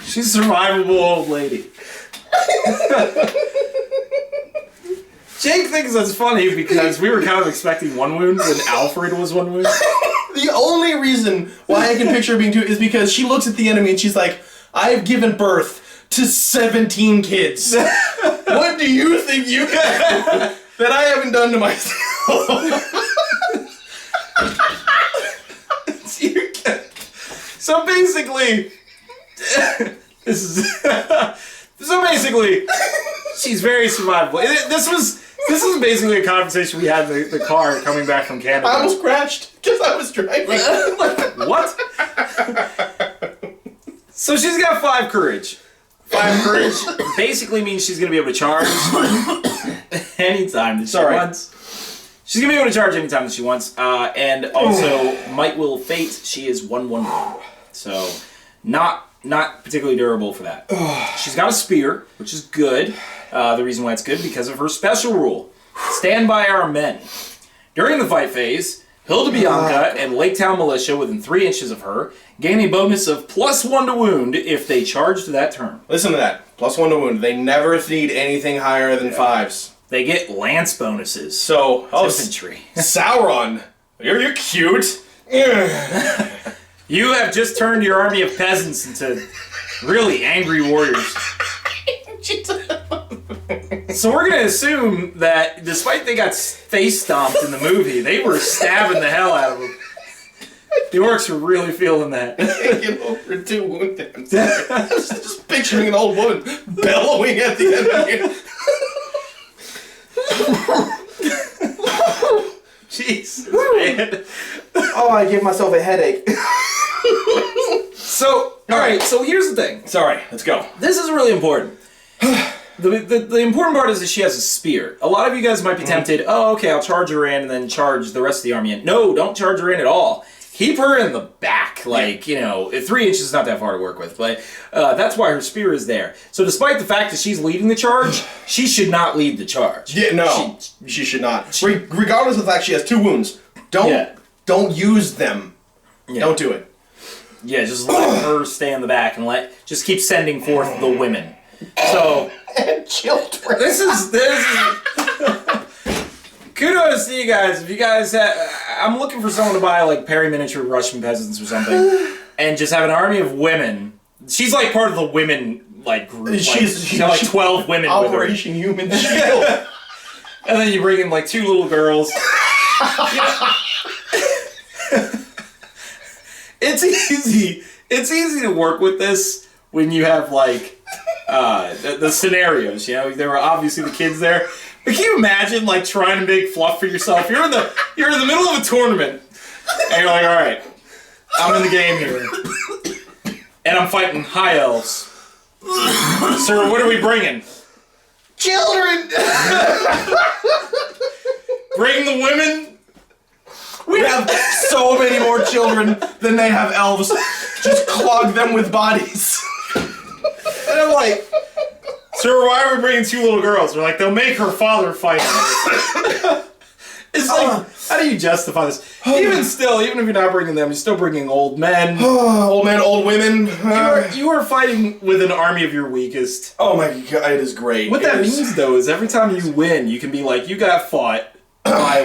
She's a survivable old lady. Jake thinks that's funny because we were kind of expecting 1 wound and Alfred was 1 wound. The only reason why I can picture her being 2 is because she looks at the enemy and she's like, I have given birth to 17 kids. What do you think you can do that I haven't done to myself? So basically, She's very survivable. This was basically a conversation we had in the car coming back from Canada. I almost crashed because I was driving. What? So she's got 5 courage. 5 courage basically means she's going to be able to charge anytime that she wants. She's going to be able to charge anytime that she wants. And also, Might Will Fate, she is 1/1. So, not particularly durable for that. She's got a spear, which is good. The reason why it's good, because of her special rule. Stand by our men. During the fight phase, Hilda, Bianca, and Laketown Militia within 3 inches of her gain a bonus of +1 to wound if they charged that turn. Listen to that. +1 to wound. They never need anything higher than 5s. They get lance bonuses. So, infantry. Sauron, you're cute. You have just turned your army of peasants into really angry warriors. So we're going to assume that despite they got face stomped in the movie, they were stabbing the hell out of them. The orcs were really feeling that. I can't get over 2 wounded. I'm sorry. I was just picturing an old woman bellowing at the enemy. Jesus, man. Oh, I gave myself a headache. So, alright, so here's the thing. Sorry, let's go. This is really important. The important part is that she has a spear. A lot of you guys might be tempted, oh, okay, I'll charge her in and then charge the rest of the army in. No, don't charge her in at all. Keep her in the back. Like, 3 inches is not that far to work with, but that's why her spear is there. So despite the fact that she's leading the charge, she should not lead the charge. Yeah, no, she should not. Regardless of the fact she has 2 wounds, don't use them. Yeah. Don't do it. Yeah, just let her stay in the back and just keep sending forth the women. So and children. This is kudos to you guys. If you guys I'm looking for someone to buy like Perry miniature Russian peasants or something, and just have an army of women. She's like part of the women group. She's got like 12 women with her. Operation Human Shield. And then you bring in like 2 little girls. It's easy. It's easy to work with this when you have the scenarios. There were obviously the kids there. But can you imagine trying to make fluff for yourself? You're in the middle of a tournament, and you're like, all right, I'm in the game here, and I'm fighting high elves. Sir, what are we bringing? Children. Bring the women. We have so many more children than they have elves. Just clog them with bodies. And I'm like, sir, why are we bringing 2 little girls? They're like, they'll make her father fight. It's like, how do you justify this? Even if you're not bringing them, you're still bringing old men. Old men, old women. You are fighting with an army of your weakest. Oh my god, it is great. What that means, though, is every time you win, you can be like, you got fought by,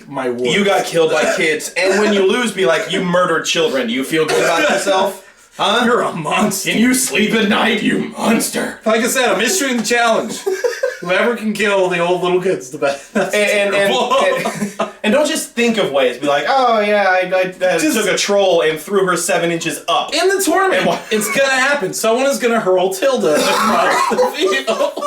my war. You got killed by kids. And when you lose, be like, you murdered children. Do you feel good about yourself? Huh? You're a monster. Can you sleep at night, you monster? Like I said, I'm issuing the challenge. Whoever can kill the old little kids, the best. And don't just think of ways. Be like, oh yeah, I just took a troll and threw her 7 inches up. In the tournament, it's gonna happen. Someone is gonna hurl Tilda across the field.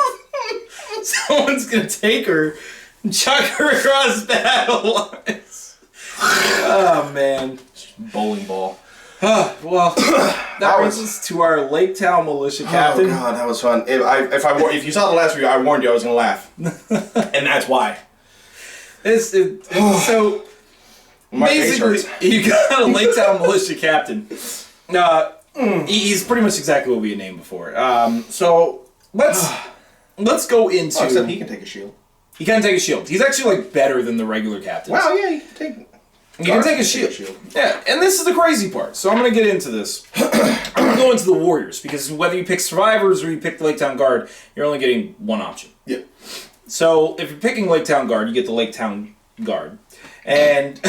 Someone's gonna take her and chuck her across battle lines. Oh man, bowling ball. Well, that brings us to our Laketown Militia captain. Oh god, that was fun. If you saw the last video, I warned you I was gonna laugh, and that's why. So basically, you got a Laketown Militia captain. He's pretty much exactly what we had named before. So let's go into. Except he can take a shield. He can take a shield. He's actually better than the regular captains. Wow, yeah, he can take. You can take a shield. Yeah, and this is the crazy part. So I'm going to get into this. I'm going to go into the warriors, because whether you pick survivors or you pick the Laketown Guard, you're only getting one option. Yeah. So if you're picking Laketown Guard, you get the Laketown Guard. And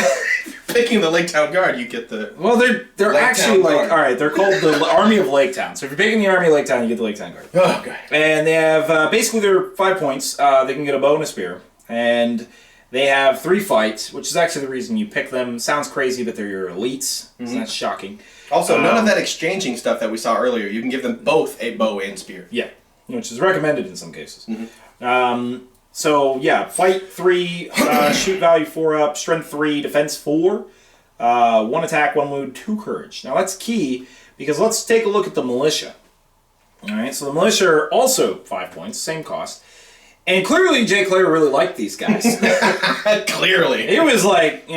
picking the Laketown Guard, you get the... Well, they're actually alright, they're called the Army of Laketown. So if you're picking the Army of Laketown, you get the Laketown Guard. Oh, okay. And they have, basically they're 5 points. They can get a bow and a spear. And they have 3 fights, which is actually the reason you pick them. Sounds crazy, but they're your elites. So that's shocking. Also, none of that exchanging stuff that we saw earlier. You can give them both a bow and spear. Yeah. which is recommended in some cases. So yeah, fight 3, shoot value 4 up, strength 3, defense 4, 1 attack, 1 wound, 2 courage. Now that's key because let's take a look at the militia. All right, so the militia are also 5 points, same cost. And clearly, Jay Clare really liked these guys. Clearly. It was like,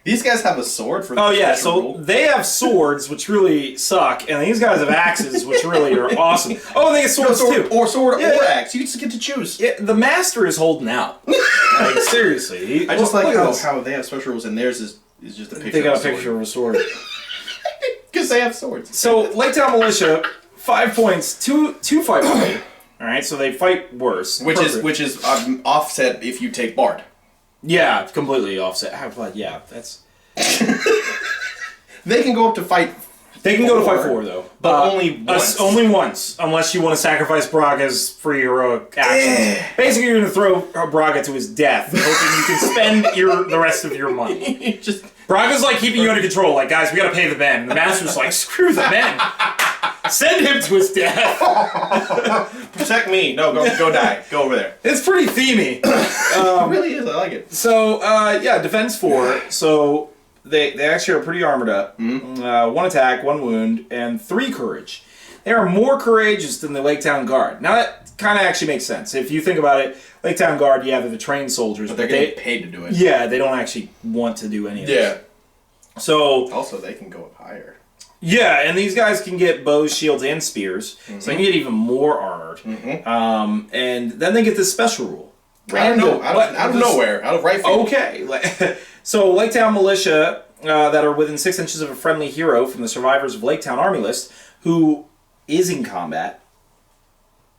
These guys have a sword for the oh yeah, special so rule? they have swords, which really suck, and these guys have axes, which really are awesome. Oh, they have swords too. Or sword Yeah. or axe. You just get to choose. Yeah, the master is holding out. Like, seriously. I just like look at this. how they have special rules and theirs is just a picture They got of a picture of a sword. Because they have swords. So, Laketown Militia, 5 points, 2 fight rate. Alright, so they fight worse. Which is offset if you take Bard. Yeah, completely offset. But yeah, that's... They can go up to fight. They can go to fight 4, though. But only once. Only once, unless you want to sacrifice Braga's free heroic actions. Basically, you're going to throw Braga to his death, hoping you can spend the rest of your money. Just Braga's like keeping you under control. Like, guys, we got to pay the men. The master's like, screw the men. Send him to his death. protect me. No, go die. Go over there. It's pretty themey. It really is. I like it. So, yeah, defense 4. So, they actually are pretty armored up. 1 attack, 1 wound, and 3 courage. They are more courageous than the Laketown Guard. Now, that kind of actually makes sense. If you think about it, Laketown Guard, yeah, they're the trained soldiers. But they're getting paid to do it. Yeah, they don't actually want to do any of this. Yeah. So... Also, they can go up higher. Yeah, and these guys can get bows, shields, and spears, so they can get even more armored. And then they get this special rule. Out of nowhere, out of right field. Okay. So, Laketown Militia that are within 6 inches of a friendly hero from the Survivors of Laketown Army list, who is in combat,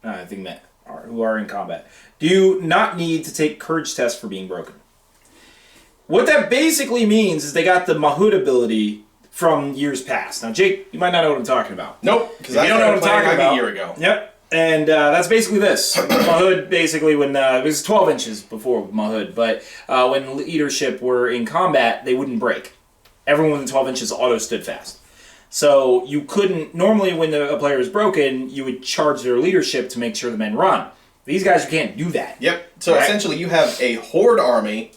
who are in combat, do not need to take courage tests for being broken. What that basically means is they got the Mahout ability from years past. Now, Jake, you might not know what I'm talking about. Nope, because I don't know what I'm talking about a year ago. Yep, and that's basically this. Mahout, basically, when it was 12 inches before Mahout, but when leadership were in combat, they wouldn't break. Everyone within 12 inches auto stood fast. So you couldn't, normally when a player is broken, you would charge their leadership to make sure the men run. These guys, you can't do that. Yep, so essentially you have a horde army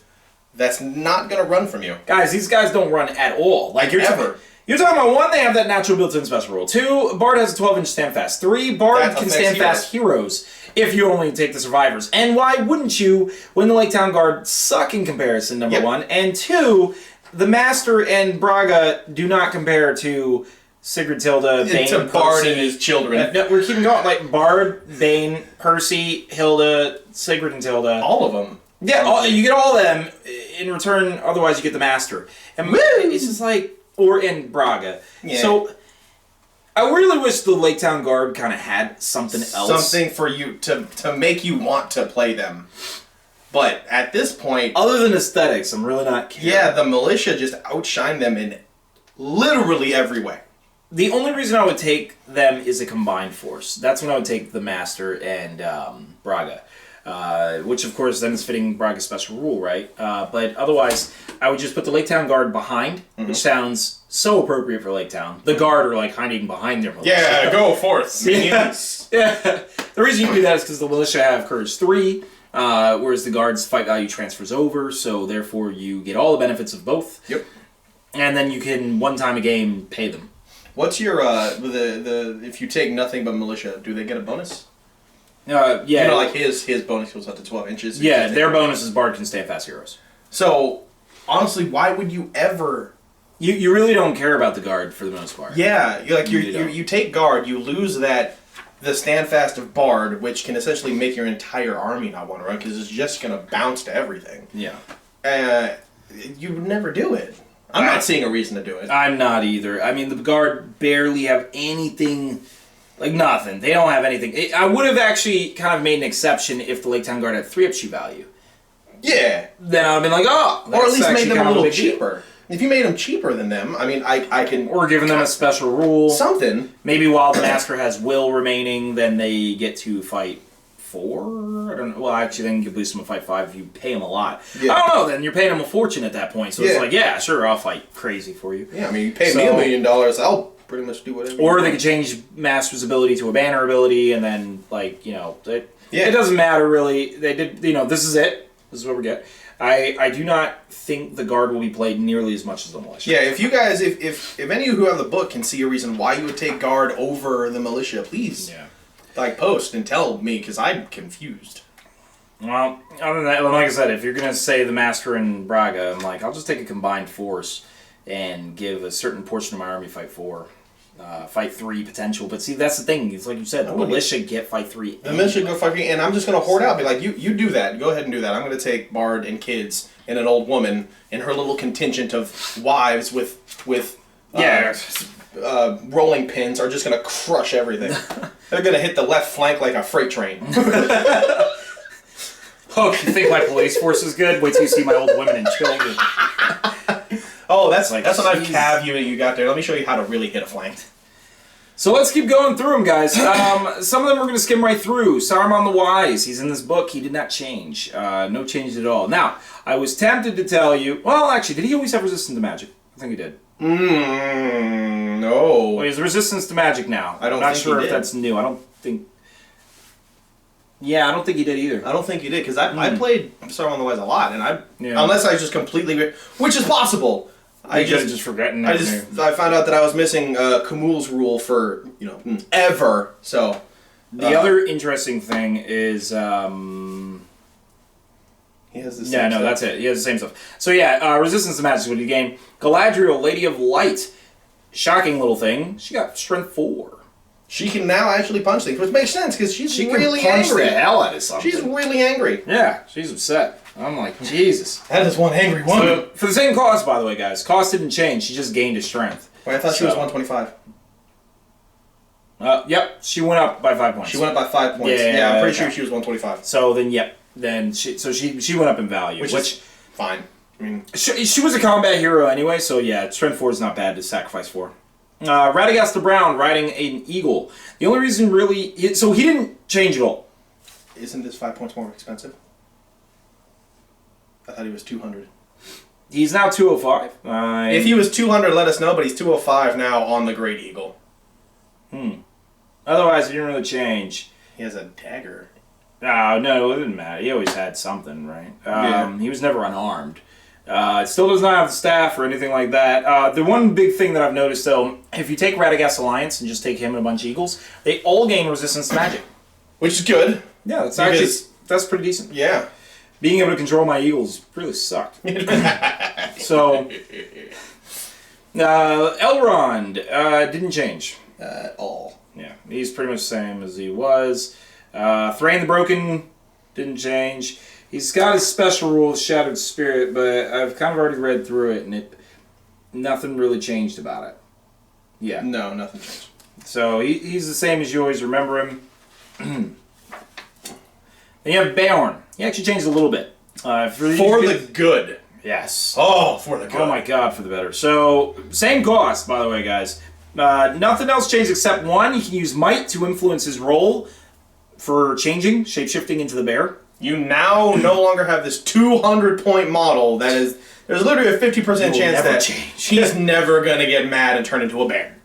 that's not going to run from you. Guys, these guys don't run at all. Like, you're talking about 1, they have that natural built-in special rule. 2, Bard has a 12-inch stand fast. 3, Bard can stand fast heroes if you only take the survivors. And why wouldn't you when the Laketown Guard suck in comparison, number 1? And 2, the Master and Braga do not compare to Sigrid, Tilda, Bane, to Bard and his children. No, we're keeping going. Like, Bard, Bane, Percy, Hilda, Sigrid and Tilda. All of them. Yeah, you get all of them. In return, otherwise you get the Master. And it's just like... Or in Braga. Yeah. So, I really wish the Laketown Guard kind of had something else. Something for you to make you want to play them. But at this point... Other than aesthetics, I'm really not caring. Yeah, the militia just outshine them in literally every way. The only reason I would take them is a combined force. That's when I would take the Master and Braga. Which, of course, then is fitting Braga's special rule, right? But otherwise, I would just put the Laketown Guard behind, which sounds so appropriate for Laketown. The Guard are, like, hiding behind their militia. Yeah, go forth. Yeah. The reason you do that is because the militia have Courage 3, whereas the Guard's fight value transfers over, so therefore you get all the benefits of both. Yep. And then you can, one time a game, pay them. What's your, if you take nothing but militia, do they get a bonus? Yeah. You know, like his bonus goes up to 12 inches. Yeah, their bonus is Bard can stand fast heroes. So, honestly, why would you ever... You really don't care about the Guard for the most part. Yeah, you take Guard, you lose the stand fast of Bard, which can essentially make your entire army not want to run, because it's just going to bounce to everything. Yeah. You would never do it. I'm not seeing a reason to do it. I'm not either. I mean, the Guard barely have anything... Like, nothing. They don't have anything. I would have actually kind of made an exception if the Laketown Guard had 3 up shoe value. Yeah. Then I would have been like, oh, or at least made them a little cheaper. If you made them cheaper than them, I mean, I can... Or giving them a special rule. Something. Maybe while the Master has will remaining, then they get to fight 4? I don't know. Well, actually, then you can boost them to fight 5 if you pay them a lot. Yeah. I don't know. Then you're paying them a fortune at that point. So it's like, yeah, sure, I'll fight crazy for you. Yeah, I mean, you pay me $1 million, I'll pretty much do whatever. Or they could change Master's ability to a banner ability, and then, like, you know, it doesn't matter really. They did, you know, this is it. This is what we get. I do not think the guard will be played nearly as much as the militia. Yeah, if you guys, if any of you who have the book can see a reason why you would take guard over the militia, please, like, post and tell me, because I'm confused. Well, other than that, like I said, if you're going to say the Master and Braga, I'm like, I'll just take a combined force and give a certain portion of my army fight 4. Fight 3 potential. But see, that's the thing. It's like you said, the militia get fight 3. The militia go fight 3, and I'm just going to hoard out. Be like, you do that. Go ahead and do that. I'm going to take Bard and kids and an old woman and her little contingent of wives with rolling pins are just going to crush everything. They're going to hit the left flank like a freight train. Oh, you think my police force is good? Wait till you see my old women and children. Oh, that's a nice cav unit you got there. Let me show you how to really hit a flank. So let's keep going through them, guys. Some of them we're going to skim right through. Saruman the Wise, he's in this book. He did not change. No change at all. Now, I was tempted to tell you... Well, actually, did he always have resistance to magic? I think he did. No. Well, he has resistance to magic now. I'm not sure if that's new. I don't think... Yeah, I don't think he did either. I don't think he did, because I played Saruman the Wise a lot, and unless I just completely... Which is possible. I just forgotten. I found out that I was missing Kamul's rule for, ever, so... The other interesting thing is... He has the same stuff. That's it. He has the same stuff. So yeah, resistance to magic is what he gained. Galadriel, Lady of Light. Shocking little thing. She got strength 4. She can now actually punch things, which makes sense because she's really can punch angry. The hell out of something. She's really angry. Yeah, she's upset. I'm like, Jesus. That is one angry woman. So, for the same cost, by the way, guys. Cost didn't change. She just gained a strength. Wait, I thought she was 125. Yep, she went up by 5 points. She went up by 5 points. Yeah, I'm pretty sure she was 125. So then, yep. Then she went up in value, which is fine. I mean, she was a combat hero anyway, so yeah, strength 4 is not bad to sacrifice for. Radagast the Brown riding an eagle. The only reason really... So he didn't change at all. Isn't this 5 points more expensive? I thought he was 200. He's now 205. If he was 200, let us know, but he's 205 now on the Great Eagle. Otherwise, he didn't really change. He has a dagger. No, it didn't matter. He always had something, right? He was never unarmed. Still does not have the staff or anything like that. The one big thing that I've noticed, though, if you take Radagast's Alliance and just take him and a bunch of eagles, they all gain resistance to magic. Which is good. Yeah, that's pretty decent. Yeah. Being able to control my eagles really sucked. So, Elrond didn't change. At all. Yeah, he's pretty much the same as he was. Thrain the Broken didn't change. He's got his special rule, Shattered Spirit, but I've kind of already read through it, and nothing really changed about it. Yeah. No, nothing changed. So he's the same as you always remember him. Then you have Beorn. He actually changed a little bit. For the good. Yes. Oh, for the good. Oh my God, for the better. So, same cost, by the way, guys. Nothing else changed except one. He can use Might to influence his roll for changing, shape-shifting into the bear. You now no longer have this 200-point model that is... There's literally a 50% chance that he's never going to get mad and turn into a bear.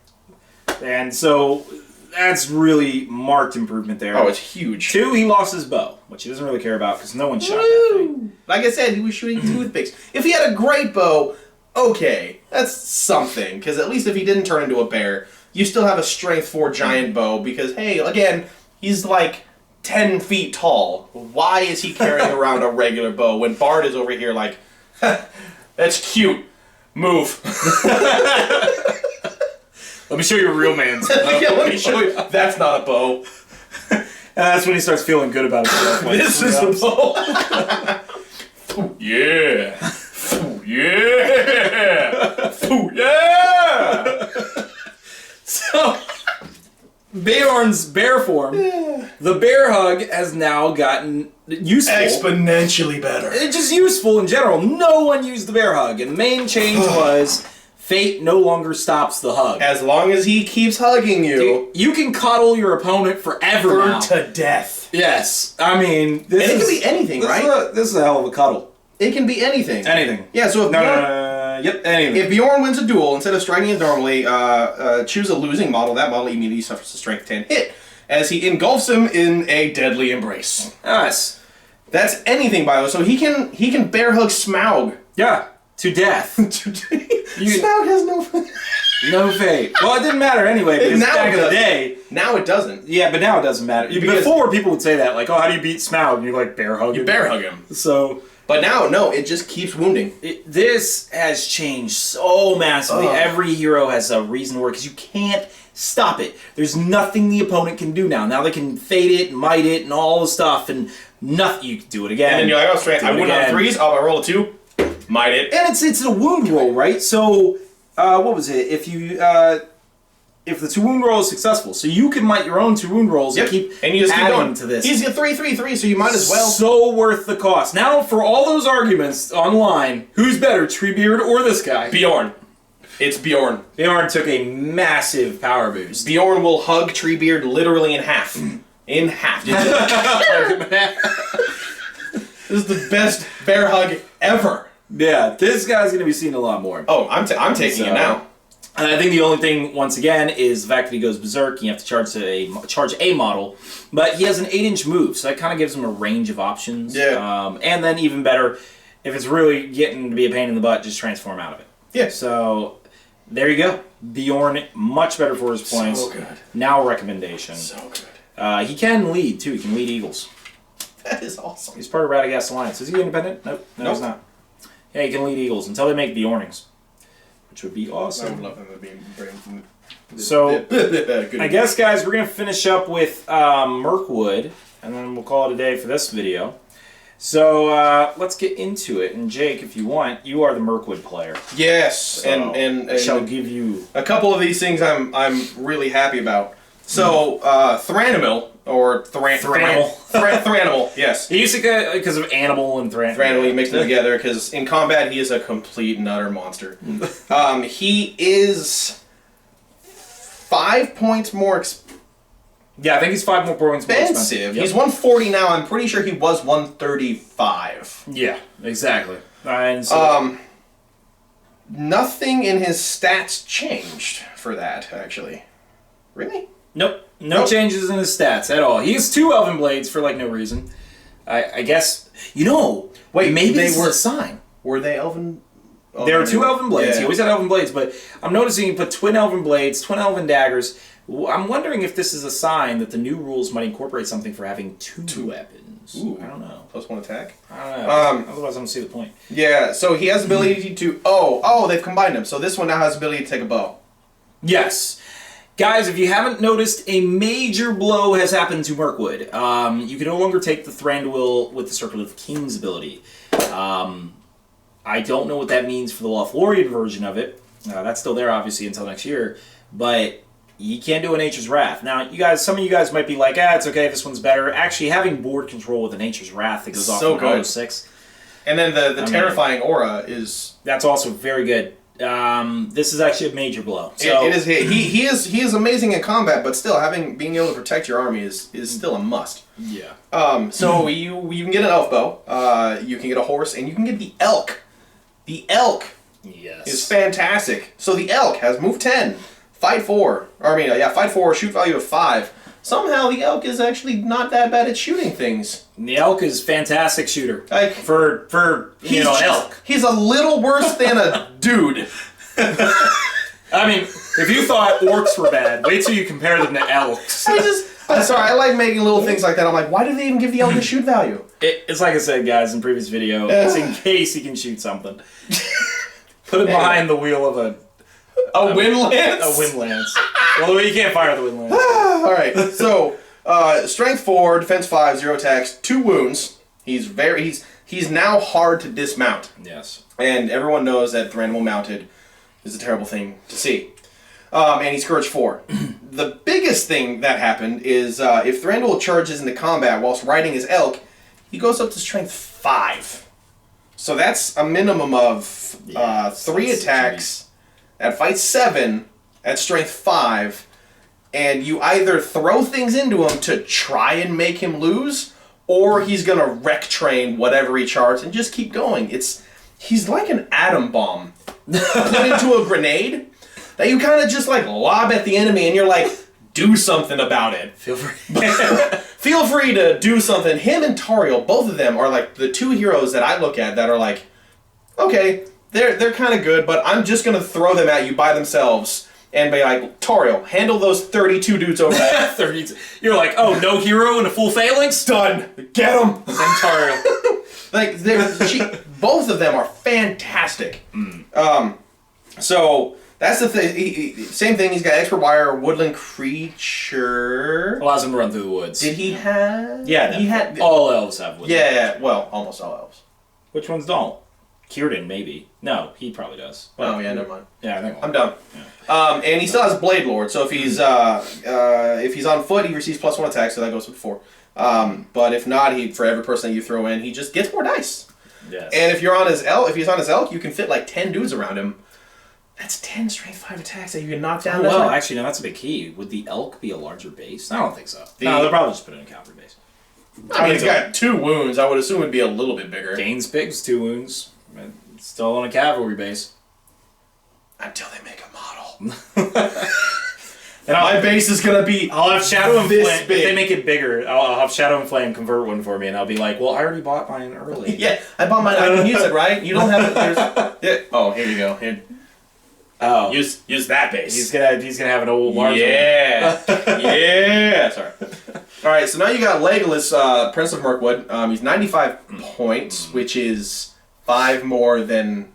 And so, that's really marked improvement there. Oh, it's huge. 2, he lost his bow, which he doesn't really care about because no one shot that thing. Like I said, he was shooting toothpicks. If he had a great bow, okay, that's something. Because at least if he didn't turn into a bear, you still have a strength 4 giant bow because, hey, again, he's like 10 feet tall. Why is he carrying around a regular bow when Bard is over here like, that's cute. Move. Let me show you a real man's bow. Yeah, let me show you. That's not a bow. And that's when he starts feeling good about himself. Like, this is a bow. Yeah. Yeah. Yeah. So, Beorn's bear form, the bear hug has now gotten useful. Exponentially better. It's just useful in general. No one used the bear hug, and the main change was fate no longer stops the hug. As long as he keeps hugging you. Dude, you can cuddle your opponent forever now. To death. Yes. I mean, it can be anything, right? This is a hell of a cuddle. It can be anything. Anything. Yeah, so if No, Yep. Anyway. If Beorn wins a duel, instead of striking it normally, choose a losing model. That model immediately suffers a strength 10 hit as he engulfs him in a deadly embrace. Nice. That's anything, by the way. So he can bear hug Smaug. Yeah. To death. Smaug has no. No fate. Well, it didn't matter anyway, because Now back it in the does. day... Now it doesn't. Yeah, but now it doesn't matter. Because- Before, people would say that, like, oh, how do you beat Smaug? And you like, bear hug him. You bear hug him. So... But now, no, it just keeps wounding. This has changed so massively. Ugh. Every hero has a reason to work, because you can't stop it. There's nothing the opponent can do now. Now they can fade it, might it, and all the stuff, and nothing. You can do it again. And then you're like, oh, strength. I win on 3s. Oh, I roll a 2. Might it. And it's a wound roll, right? So, what was it? If the 2 wound roll is successful, so you can might your own 2 wound rolls and keep and you just keep adding going to this. He's a 3-3-3, so you might as well. So worth the cost. Now, for all those arguments online, who's better, Treebeard or this guy? Bjorn. It's Bjorn. Beorn took a massive power boost. Bjorn will hug Treebeard literally in half. In half. This is the best bear hug ever. Yeah, this guy's going to be seen a lot more. Oh, I'm taking it now. And I think the only thing, once again, is the fact that he goes berserk. You have to charge a model, but he has an 8-inch move, so that kind of gives him a range of options. Yeah. And then even better, if it's really getting to be a pain in the butt, just transform out of it. Yeah. So there you go. Bjorn, much better for his points. So good. Now recommendation. So good. He can lead too. He can lead Eagles. That is awesome. He's part of Radagast Alliance. Is he independent? Nope. No, he's not. Yeah, he can lead Eagles until they make Bjornings, which would be awesome. I would love them to be brave. So, Good. I guess, guys, we're going to finish up with Mirkwood, and then we'll call it a day for this video. So, let's get into it. And Jake, if you want, you are the Mirkwood player. Yes, So and I shall give you... a couple of these things I'm really happy about. So, Thranimil, or Thranimil. Thranimil, yes. He used to because of animal and Thranimil, you mix them together, because in combat he is a complete and utter monster. He is 5 points more Yeah, I think he's 5 more points more expensive. expensive. Yep. He's 140 now. I'm pretty sure he was 135. Yeah, exactly. And so, Nothing in his stats changed for that, actually. Really? nope. No changes in his stats at all. He has 2 Elven Blades for, like, no reason. I guess... Wait, maybe they this were is a sign. Were they Elven? There are 2 Elven Blades. Yeah. He always had Elven Blades, but I'm noticing he put twin Elven Blades, twin Elven Daggers. I'm wondering if this is a sign that the new rules might incorporate something for having 2 weapons. Ooh. I don't know. +1 attack? I don't know. Otherwise, I don't see the point. Yeah, so he has the ability to... Oh, they've combined them. So this one now has the ability to take a bow. Yes. Guys, if you haven't noticed, a major blow has happened to Mirkwood. You can no longer take the Thranduil with the Circle of Kings ability. I don't know what that means for the Lothlorien version of it. That's still there, obviously, until next year. But you can't do a Nature's Wrath. Now, you guys, some of you guys might be like, it's okay, this one's better. Actually, having board control with a Nature's Wrath that goes off So in good. 6. And then the terrifying aura is... That's also very good. This is actually a major blow. So, it is. He is amazing in combat, but still being able to protect your army is still a must. Yeah. So you can get an elf bow, you can get a horse, and you can get the elk. The elk Yes. is fantastic. So the elk has move 10, fight 4. Fight 4, shoot value of 5. Somehow the elk is actually not that bad at shooting things. The elk is fantastic shooter. Like, for an elk. He's a little worse than a dude. I mean, if you thought orcs were bad, wait till you compare them to elks. I'm sorry, I like making little things like that. I'm like, why do they even give the elk a shoot value? It's like I said, guys, in previous video. It's in case he can shoot something. Put him behind the wheel of a windlance? A windlance. Well, you can't fire the windlance. Alright, so, strength 4, defense 5, 0 attacks, 2 wounds. He's now hard to dismount. Yes. And everyone knows that Thranduil mounted is a terrible thing to see. And he's Scourge 4. The biggest thing that happened is if Thranduil charges into combat whilst riding his elk, he goes up to strength 5. So that's a minimum of 3 attacks at fight 7 at strength 5. And you either throw things into him to try and make him lose, or he's going to wreck train whatever he charts and just keep going. He's like an atom bomb. put into a grenade that you kind of just like lob at the enemy, and you're like, do something about it. Feel free. Feel free to do something. Him and Tariel, both of them are like the two heroes that I look at that are like, okay, they're kind of good, but I'm just gonna throw them at you by themselves and be like, Tariel, handle those 32 dudes over there. 32. You're like, oh, no hero and a full phalanx? Done. Get them. Then Tariel. Like both of them are fantastic. So that's the thing. Same thing. He's got expert wire, woodland creature. Allows him to run through the woods. Did he have? Yeah, he had. All elves have woodland. Yeah, well, almost all elves. Which ones don't? Kieran, maybe. No, he probably does. Oh yeah, never mind. Yeah, I think I'm done. Yeah. And he still has Blade Lord, so if he's on foot, he receives +1 attack, so that goes up to 4. But if not, for every person that you throw in, he just gets more dice. Yes. And if you're on his elk, you can fit like 10 dudes around him. That's 10 strength 5 attacks that you can knock down. Oh, well, actually, no, that's a big key. Would the elk be a larger base? I don't think so. No, they'll probably just put it in a cavalry base. I mean, he's got 2 wounds. I would assume it'd be a little bit bigger. Gains pigs, 2 wounds. Still on a cavalry base. Until they make a model. And my base is gonna be. I'll have Shadow and this Flame. big. If they make it bigger, I'll have Shadow and Flame convert one for me, and I'll be like, "Well, I already bought mine early." Yeah, I bought mine. I can use it, right? You don't have it. Yeah. Oh, here you go. Here. Oh, Use that base. He's gonna have an old large one. Yeah. Sorry. All right, so now you got Legolas, Prince of Mirkwood. He's 95 points, which is 5 more than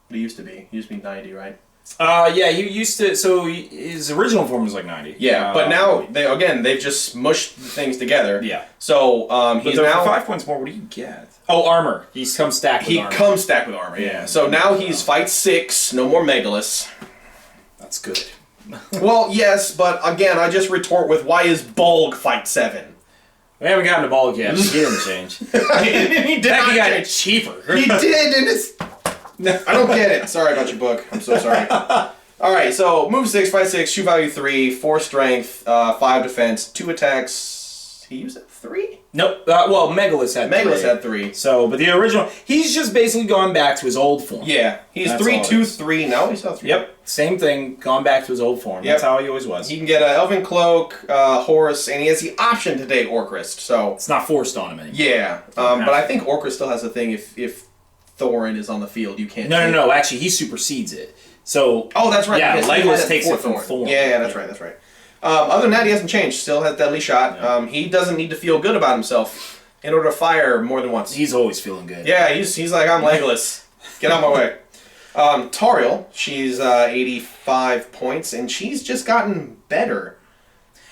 what he used to be. He used to be 90, right? Yeah, he used to. So his original form was like 90. Yeah, but now they've just smushed the things together. Yeah. So he's now 5 points more. What do you get? Oh, armor. He's come stacked with armor. He comes stacked with armor. Yeah. So now he's fight 6. No more Megalus. That's good. Well, yes, but again, I just retort with why is Bulg fight 7? We haven't gotten to Bulg yet. He didn't change. He did. He got cheaper. He did, and it's. I don't get it. Sorry about your book. I'm so sorry. All right, so move 6, fight 6, shoot value 3, 4 strength, 5 defense, 2 attacks. He used it 3? Nope. Well, Megalus had 3. Megalus had 3. So, but the original, he's just basically gone back to his old form. Yeah, he's That's 3, all it 2, is. 3. No, he's not 3. Yep. Same thing. Gone back to his old form. Yep. That's how he always was. He can get an Elven Cloak, Horse, and he has the option to take Orcrist. So It's not forced on him anymore. yeah, but I think Orcrist still has a thing. If Thorin is on the field, you can't. No. Actually, he supersedes it. So. Oh, that's right. Yeah, because he Legolas had takes it from Thorin. Thorin. Yeah, that's right. Other than that, he hasn't changed. Still has deadly shot. Yeah. He doesn't need to feel good about himself in order to fire more than once. He's always feeling good. Yeah, he's like, I'm Legolas. Get out of my way. Tariel, she's 85 points, and she's just gotten better.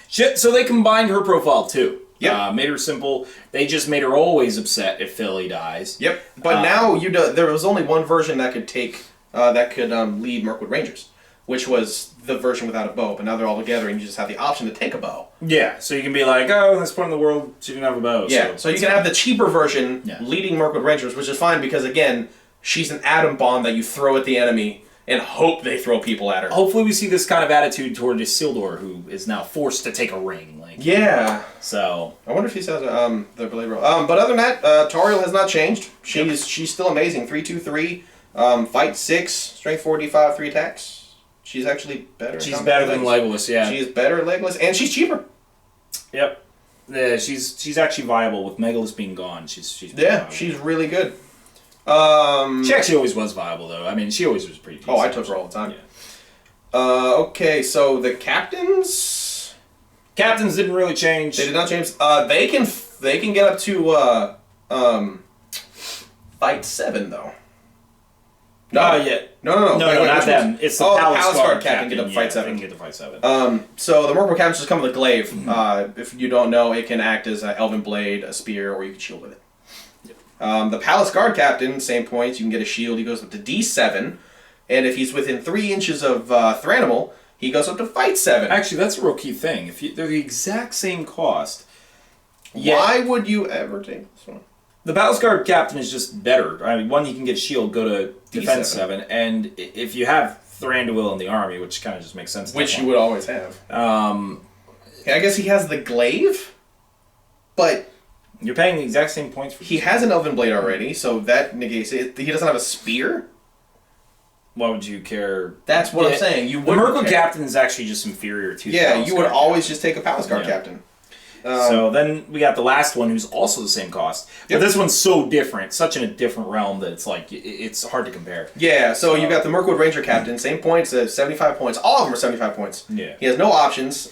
So they combined her profile too. Yep. Made her simple. They just made her always upset if Philly dies. Yep. But now there was only one version that could lead Mirkwood Rangers, which was the version without a bow. But now they're all together, and you just have the option to take a bow. Yeah. So you can be like, oh, in this part of the world, she didn't have a bow. Yeah. So you can have the cheaper version leading Mirkwood Rangers, which is fine because again, she's an atom bomb that you throw at the enemy and hope they throw people at her. Hopefully we see this kind of attitude toward Isildur, who is now forced to take a ring. Yeah. So I wonder if he says the blade roll. But other than that, Tariel has not changed. She's still amazing. 3-2-3, fight 6, strength 4, d5, 3 attacks. She's actually better. She's better than Legolas. Yeah. She's better at Legolas, and she's cheaper. Yep. Yeah, she's actually viable with Megalus being gone. She's viable. She's really good. She actually always was viable though. I mean, she always was pretty decent. Oh, I took her all the time. Yeah. Okay, so the captains didn't really change. They did not change. They can get up to fight 7 though. No, yeah. No, not them. It's the Palace Guard captain get up to fight 7. Can get to fight 7. So the Mirkwood captains just come with a glaive. If you don't know, it can act as an elven blade, a spear, or you can shield with it. The Palace Guard captain, same points. You can get a shield. He goes up to D7, and if he's within 3 inches of Thranimal, he goes up to fight 7. Actually, that's a real key thing. They're the exact same cost. Why would you ever take this one? The Palace Guard captain is just better. I mean, one, he can get shield, go to defense 7, and if you have Thranduil in the army, which kind of just makes sense. Which you would always have. I guess he has the glaive, but you're paying the exact same points for. He has an elven blade already, so that negates it. He doesn't have a spear. Why would you care? That's what I'm saying. You the Mirkwood captain is actually just inferior to. Yeah, the you would always just take a Palace Guard captain. So then we got the last one, who's also the same cost, but this one's so different, such in a different realm that it's like it's hard to compare. Yeah, so you got the Mirkwood Ranger captain, same points, 75 points. All of them are 75 points. Yeah. He has no options.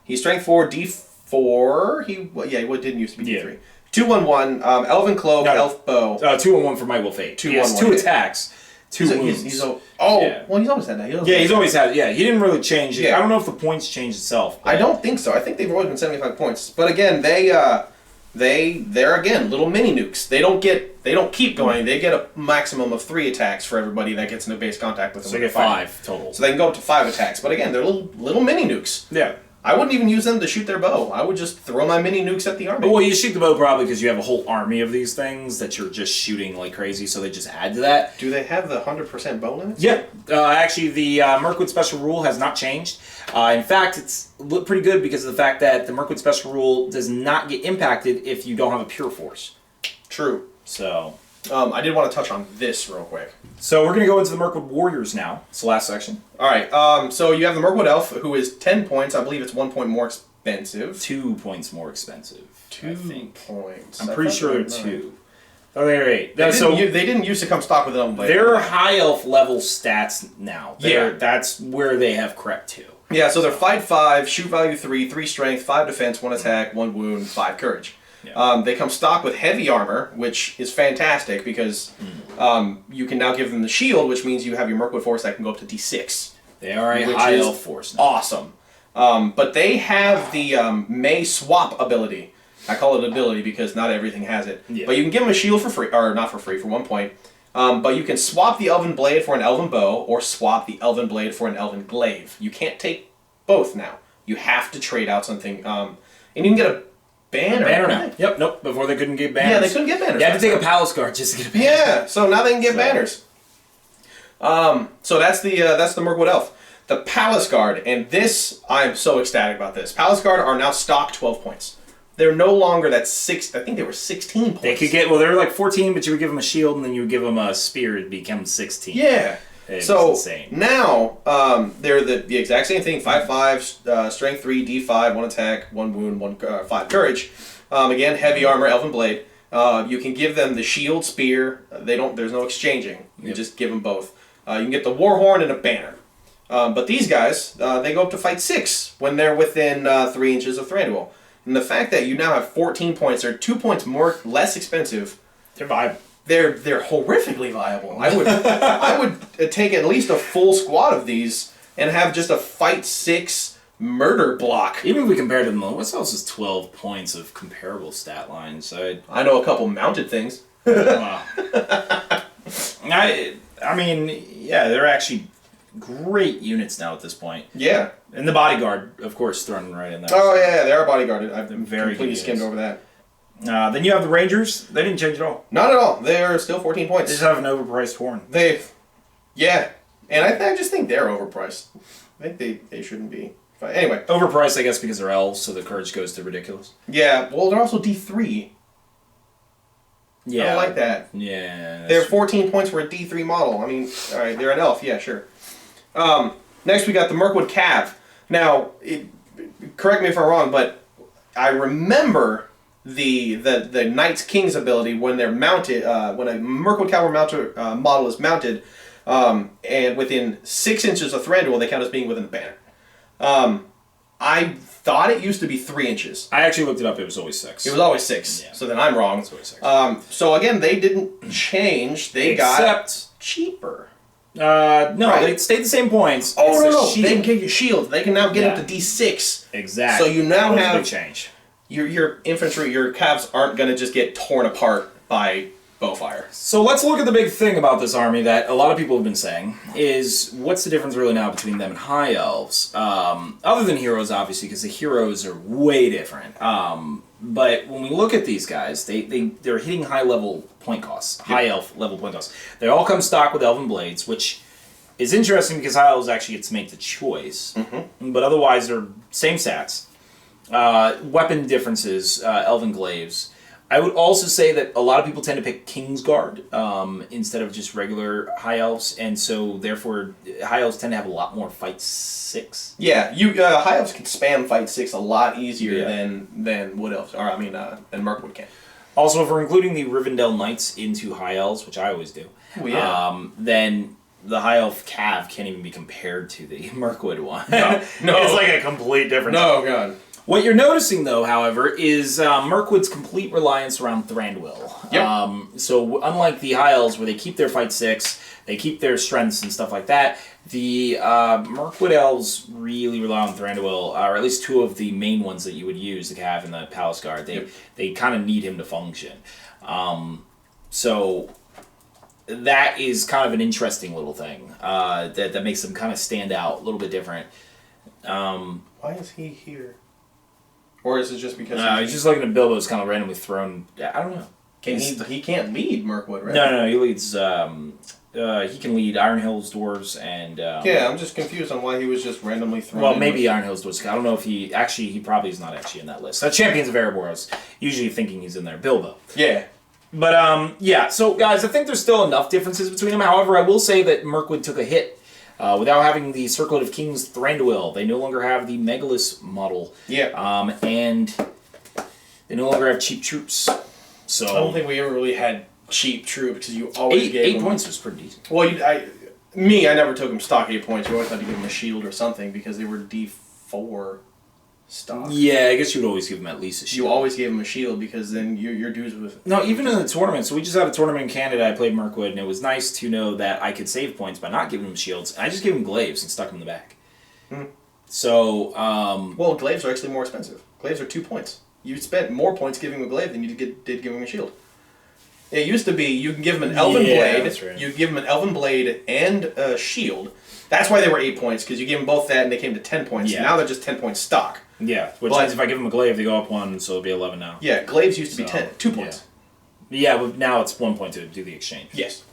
He's strength 4, D4. He didn't used to be D3. 2-1-1. Elven Cloak, Elf Bow. 2-1-1 for Might Will Fate. He has 2 attacks. 2 wounds. Well, he's always had that. He's always had. Yeah, he didn't really change it. I don't know if the points changed itself. I don't think so. I think they've always been 75 points. But again, they're again little mini nukes. They don't keep going. They get a maximum of 3 attacks for everybody that gets into base contact with them. So they get 5 total. So they can go up to 5 attacks. But again, they're little mini nukes. Yeah. I wouldn't even use them to shoot their bow. I would just throw my mini nukes at the army. Well, you shoot the bow probably because you have a whole army of these things that you're just shooting like crazy, so they just add to that. Do they have the 100% bow limits? Yeah. Actually, the Mirkwood Special Rule has not changed. In fact, it's pretty good because of the fact that the Mirkwood Special Rule does not get impacted if you don't have a Pure Force. True. So... I did want to touch on this real quick. So we're going to go into the Mirkwood Warriors now. It's the last section. All right. So you have the Mirkwood Elf, who is 10 points. I believe it's 1 point more expensive. 2 points more expensive. 2 points. I'm pretty sure they're 2. Oh, they're 8. They didn't used to come stock with them. They're high elf level stats now. That's where they have crept to. Yeah, so they're fight 5, shoot value 3, 3 strength, 5 defense, 1 attack, 1 wound, 5 courage. Yeah. They come stock with heavy armor, which is fantastic because you can now give them the shield, which means you have your Mirkwood force that can go up to D6. They are a high elf force now. Awesome. But they have the May swap ability. I call it ability because not everything has it. Yeah. But you can give them a shield for free, or not for free, for 1 point. But you can swap the Elven Blade for an Elven Bow, or swap the Elven Blade for an Elven Glaive. You can't take both now. You have to trade out something. And you can get a banner now. Yep, nope. Before they couldn't get banners. Yeah, they couldn't get banners. You had to take a Palace Guard just to get a banner. Yeah, so now they can get banners. So that's the Mirkwood Elf. The Palace Guard, and this, I'm so ecstatic about this. Palace Guard are now stock 12 points. They're no longer that 6, I think they were 16 points. They could get, they were like 14, but you would give them a shield, and then you would give them a spear, it'd become 16. Yeah. So insane. Now, they're the exact same thing, 5/5, strength 3, D5, 1 attack, 1 wound, 5 courage. Again, heavy armor, Elven Blade. You can give them the shield, spear. There's no exchanging. You just give them both. You can get the Warhorn and a banner. But these guys, they go up to fight 6 when they're within 3 inches of Thranduil. And the fact that you now have 14 points, they're 2 points less expensive. They're viable. They're horrifically viable. I would take at least a full squad of these and have just a fight 6 murder block. Even if we compare them, what else is 12 points of comparable stat lines? I know a couple mounted things. Wow. I mean, yeah, they're actually great units now at this point. Yeah. And the bodyguard, of course, thrown right in there. Oh, yeah, they are bodyguarded. I've very completely skimmed over that. Then you have the Rangers. They didn't change at all. Not at all. They're still 14 points. They just have an overpriced horn. Yeah. And I just think they're overpriced. I think they shouldn't be. Anyway. Overpriced, I guess, because they're elves, so the courage goes to ridiculous. Yeah, well, they're also D3. Yeah. I don't like that. Yeah. They're 14 points for a D3 model. I mean, alright, they're an elf. Yeah, sure. Next, we got the Mirkwood Cav. Now, correct me if I'm wrong, but I remember the Knights King's ability when they're mounted, when a Mirkwood Cav model is mounted, and within 6 inches of Thranduil, they count as being within the banner. I thought it used to be 3 inches. I actually looked it up. It was always 6. It was always 6. Yeah. So then I'm wrong. It's always 6. So again, they didn't change. They got cheaper. No, they stayed the same points. Oh, no. They can get your shield. They can now get up to D6. Exactly. So you now have a big change. Your infantry, your calves aren't going to just get torn apart by bowfire. So let's look at the big thing about this army that a lot of people have been saying is what's the difference really now between them and high elves? Other than heroes, obviously, because the heroes are way different. But when we look at these guys, they're hitting high level point costs, high elf level point costs. They all come stock with Elven Blades, which is interesting because high elves actually get to make the choice. Mm-hmm. But otherwise, they're same stats. Weapon differences, Elven Glaives. I would also say that a lot of people tend to pick Kingsguard instead of just regular High Elves, and so therefore High Elves tend to have a lot more Fight 6. Yeah, High Elves can spam Fight 6 a lot easier than Wood Elves, than Mirkwood can. Also, if we're including the Rivendell Knights into High Elves, which I always do, then the High Elf Cav can't even be compared to the Mirkwood one. No. It's like a complete difference. No, God. What you're noticing, though, however, is Mirkwood's complete reliance around Thranduil. Yep. So unlike the High Elves, where they keep their Fight 6, they keep their strengths and stuff like that, the Mirkwood Elves really rely on Thranduil, or at least two of the main ones that you would use, the Cav and the Palace Guard. They kind of need him to function. So that is kind of an interesting little thing that makes them kind of stand out a little bit different. Why is he here? Or is it just because he's just looking at Bilbo's kind of randomly thrown. I don't know. He can't lead Mirkwood, right? No. He leads. He can lead Iron Hill's Dwarves and. Yeah, I'm just confused on why he was just randomly thrown. Well, maybe Iron Hill's Dwarves. I don't know if he probably is not actually in that list. Champions of Erebor, I was usually thinking he's in there. Bilbo. Yeah. But yeah. So guys, I think there's still enough differences between them. However, I will say that Mirkwood took a hit. Without having the Circlet of Kings Thranduil, they no longer have the Megalith model. Yeah. And they no longer have cheap troops. So I don't think we ever really had cheap troops because you always gave 8 points was pretty decent. Well, I never took him stock 8 points. You always had to give him a shield or something because they were D4 stock. Yeah, I guess you would always give him at least a shield. You always gave him a shield because then your dudes with. No, even in the tournament. So we just had a tournament in Canada. I played Mirkwood, and it was nice to know that I could save points by not giving him shields. I just gave him glaives and stuck him in the back. So, well, glaives are actually more expensive. Glaives are 2 points. You spent more points giving him a glaive than you did giving him a shield. It used to be you can give him an elven blade. That's right. You give him an elven blade and a shield. That's why they were 8 points because you gave them both that and they came to 10 points. Yeah. Now they're just 10 points stock. Yeah, which means if I give them a glaive, they go up 1, so it'll be 11 now. Yeah, glaives used to be 2 points. Yeah, but now it's 1 point to do the exchange. Yes.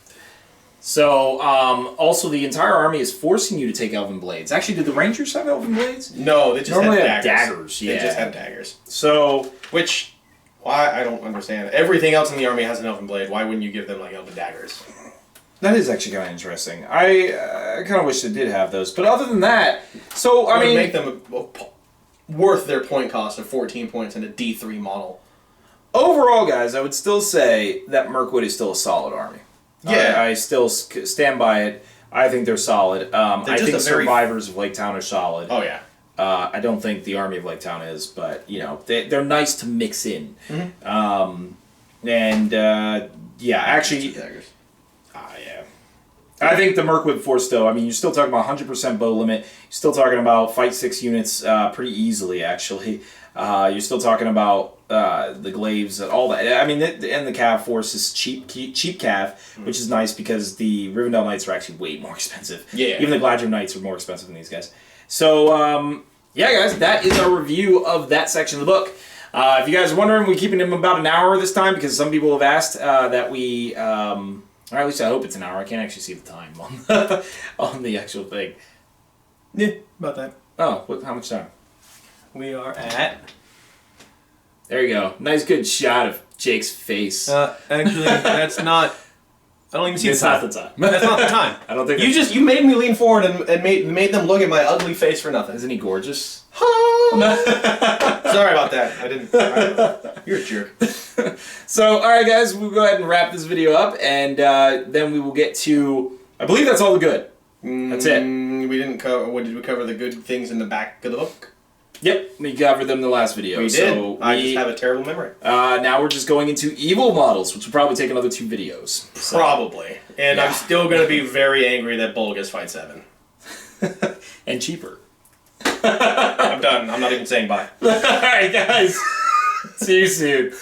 So, also the entire army is forcing you to take elven blades. Actually, did the Rangers have elven blades? No, they just Normally had have daggers. Yeah. They just had daggers. So, Which, why I don't understand. Everything else in the army has an elven blade. Why wouldn't you give them like elven daggers? that is actually kind of interesting. I kind of wish they did have those. But other than that, so, I mean... make them worth their point cost of 14 points in a D3 model. Overall, guys, I would still say that Mirkwood is still a solid army. Yeah. I still stand by it. I think they're solid. I think Survivors of Laketown are solid. Oh, yeah. I don't think the Army of Laketown is, but, you know, they're nice to mix in. Yeah, actually... Daggers. Yeah. I think the Mirkwood Force, though, I mean, you're still talking about 100% bow limit. You're still talking about Fight 6 units pretty easily, actually. You're still talking about the glaives and all that. I mean, and the Cav Force is cheap Cav, which is nice because the Rivendell Knights are actually way more expensive. Yeah. Even the Gladriel Knights are more expensive than these guys. So, yeah, guys, that is our review of that section of the book. If you guys are wondering, we're keeping them about an hour this time because some people have asked that we... or at least I hope it's an hour. I can't actually see the time on the actual thing. Yeah, about that. Oh, how much time? We are at... There you go. Nice good shot of Jake's face. Actually, that's not... I don't even see It's the time. not the time. That's not the time. I don't think You made me lean forward and made them look at my ugly face for nothing. Isn't he gorgeous? Sorry about that. I didn't. You're a jerk. So, alright guys, we'll go ahead and wrap this video up, and then we will get to... I believe that's all the good. That's it. We didn't cover... What did we cover? The good things in the back of the book? Yep, we covered them in the last video. We did. So I just have a terrible memory. Now we're just going into evil models, which will probably take another 2 videos. So. Probably. And Yeah. I'm still going to be very angry that Bolgus Fight 7. And cheaper. I'm done. I'm not even saying bye. Alright guys, see you soon.